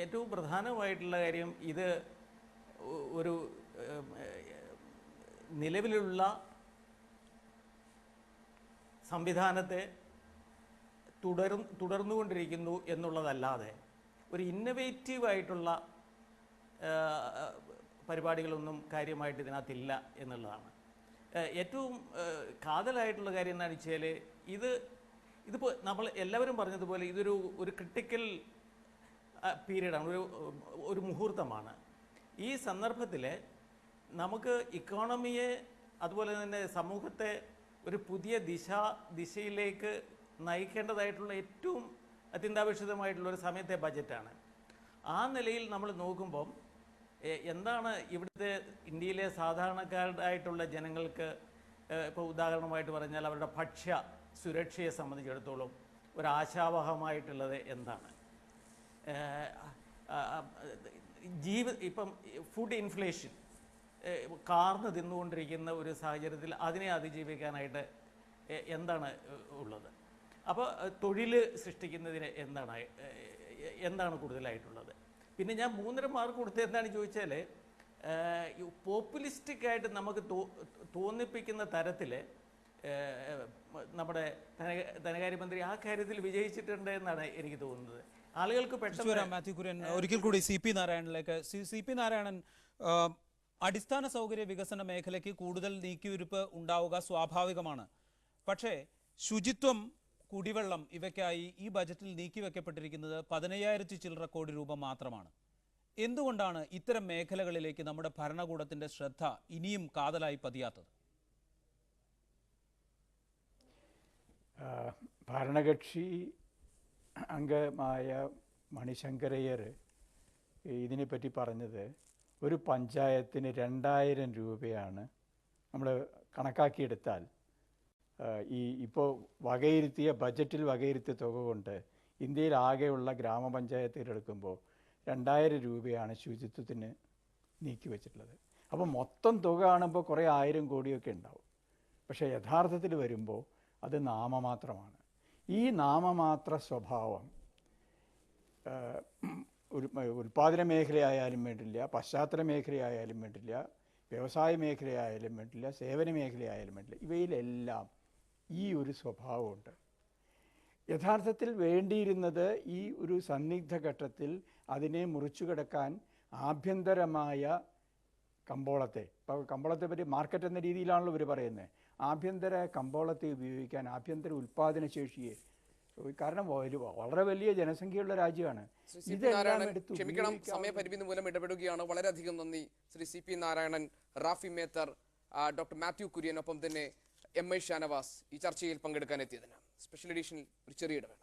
ഏറ്റവും പ്രധാനമായിട്ടുള്ള കാര്യം, ഇത് ഒരു നിലവിലുള്ള സംവിധാനത്തെ തുടർന്നുകൊണ്ടിരിക്കുന്നു എന്നുള്ളതല്ലാതെ ഒരു ഇന്നവേറ്റീവായിട്ടുള്ള പരിപാടികളൊന്നും കാര്യമായിട്ട് ഇതിനകത്തില്ല എന്നുള്ളതാണ്. ഏറ്റവും കാതലായിട്ടുള്ള കാര്യം എന്താണെന്ന് വെച്ചാൽ, ഇതിപ്പോൾ നമ്മൾ എല്ലാവരും പറഞ്ഞതുപോലെ ഇതൊരു ക്രിട്ടിക്കൽ പീരീഡാണ്, ഒരു മുഹൂർത്തമാണ്. ഈ സന്ദർഭത്തിൽ നമുക്ക് ഇക്കോണമിയെ അതുപോലെ തന്നെ സമൂഹത്തെ ഒരു പുതിയ ദിശയിലേക്ക് നയിക്കേണ്ടതായിട്ടുള്ള ഏറ്റവും അത്യന്താപേക്ഷിതമായിട്ടുള്ള ഒരു സമയത്തെ ബജറ്റാണ്. ആ നിലയിൽ നമ്മൾ നോക്കുമ്പം എന്താണ് ഇവിടുത്തെ ഇന്ത്യയിലെ സാധാരണക്കാരായിട്ടുള്ള ജനങ്ങൾക്ക്, ഇപ്പോൾ ഉദാഹരണമായിട്ട് പറഞ്ഞാൽ അവരുടെ ഭക്ഷ്യ സുരക്ഷയെ സംബന്ധിച്ചിടത്തോളം ഒരാശാവഹമായിട്ടുള്ളത് എന്താണ്? ഇപ്പം ഫുഡ് ഇൻഫ്ലേഷൻ കാർന്ന് തിന്നുകൊണ്ടിരിക്കുന്ന ഒരു സാഹചര്യത്തിൽ അതിനെ അതിജീവിക്കാനായിട്ട് എന്താണ് ഉള്ളത്? അപ്പോൾ തൊഴിൽ സൃഷ്ടിക്കുന്നതിന് എന്താണ് കൂടുതലായിട്ടുള്ളത്? പിന്നെ ഞാൻ 3.5 മാർക്ക് കൊടുത്തത് എന്താണെന്ന് ചോദിച്ചാൽ, പോപ്പുലിസ്റ്റിക്കായിട്ട് നമുക്ക് തോന്നിപ്പിക്കുന്ന തരത്തിൽ നമ്മുടെ ധനകാര്യമന്ത്രി ആ കാര്യത്തിൽ വിജയിച്ചിട്ടുണ്ട് എന്നാണ് എനിക്ക് തോന്നുന്നത്. ആളുകൾക്ക് പെട്ടെന്ന് മാത്യു കുര്യൻ ഒരിക്കൽ കൂടി CP നാരായണനിലേക്ക്. CP നാരായണൻ, അടിസ്ഥാന സൗകര്യ വികസന മേഖലയ്ക്ക് കൂടുതൽ നീക്കിയിരുപ്പ് ഉണ്ടാവുക സ്വാഭാവികമാണ്. പക്ഷേ ശുചിത്വം, കുടിവെള്ളം ഇവയ്ക്കായി ഈ ബജറ്റിൽ നീക്കിവെക്കപ്പെട്ടിരിക്കുന്നത് 15,000 ചില്ലറ കോടി രൂപ മാത്രമാണ്. എന്തുകൊണ്ടാണ് ഇത്തരം മേഖലകളിലേക്ക് നമ്മുടെ ഭരണകൂടത്തിന്റെ ശ്രദ്ധ ഇനിയും കാതലായി പതിയാത്തത്? ഭരണകക്ഷി അംഗമായ മണിശങ്കരയ്യർ ഇതിനെപ്പറ്റി പറഞ്ഞത്, ഒരു പഞ്ചായത്തിന് 2,000 രൂപയാണ് നമ്മൾ കണക്കാക്കിയെടുത്താൽ ഇപ്പോൾ ബജറ്റിൽ വകയിരുത്തിയ തുക കൊണ്ട് ഇന്ത്യയിൽ ആകെയുള്ള ഗ്രാമപഞ്ചായത്തുകൾ എടുക്കുമ്പോൾ 2,000 രൂപയാണ് ശുചിത്വത്തിന് നീക്കി വെച്ചിട്ടുള്ളത്. അപ്പോൾ മൊത്തം തുക കാണുമ്പോൾ കുറേ 1000 കോടിയൊക്കെ ഉണ്ടാവും. പക്ഷേ യഥാർത്ഥത്തിൽ വരുമ്പോൾ അത് നാമമാത്രമാണ്. ഈ നാമമാത്ര സ്വഭാവം ഉൽപ്പാദന മേഖലയായാലും വേണ്ടില്ല, പശ്ചാത്തല മേഖലയായാലും വേണ്ടില്ല, വ്യവസായ മേഖലയായാലും വേണ്ടില്ല, സേവന മേഖലയായാലും വേണ്ടില്ല, ഇവയിലെല്ലാം ഈ ഒരു സ്വഭാവമുണ്ട്. യഥാർത്ഥത്തിൽ വേണ്ടിയിരുന്നത് ഈ ഒരു സന്നിഗ്ധ ഘട്ടത്തിൽ അതിനെ മുറിച്ചു കിടക്കാൻ ആഭ്യന്തരമായ കമ്പോളത്തെ, ഇപ്പോൾ കമ്പോളത്തെ പറ്റി മാർക്കറ്റ് എന്ന രീതിയിലാണല്ലോ ഇവർ പറയുന്നത്, ആഭ്യന്തര കമ്പോളത്തെ ഉപയോഗിക്കാൻ, ആഭ്യന്തര ഉൽപ്പാദന ശേഷിയെ, കാരണം വളരെ വലിയ ജനസംഖ്യയുള്ള രാജ്യമാണ്. ക്ഷമിക്കണം, സമയപരിമിതി മൂലം ഇടപെടുകയാണ്. വളരെയധികം നന്ദി ശ്രീ CP നാരായണൻ, റാഫി മേത്തർ, ഡോക്ടർ മാത്യു കുര്യൻ, ഒപ്പം തന്നെ MI ഷാനവാസ് ഈ ചർച്ചയിൽ പങ്കെടുക്കാൻ എത്തിയതിന്. സ്പെഷ്യൽ എഡിഷനിൽ ഒരു ചെറിയ ഇടവേള.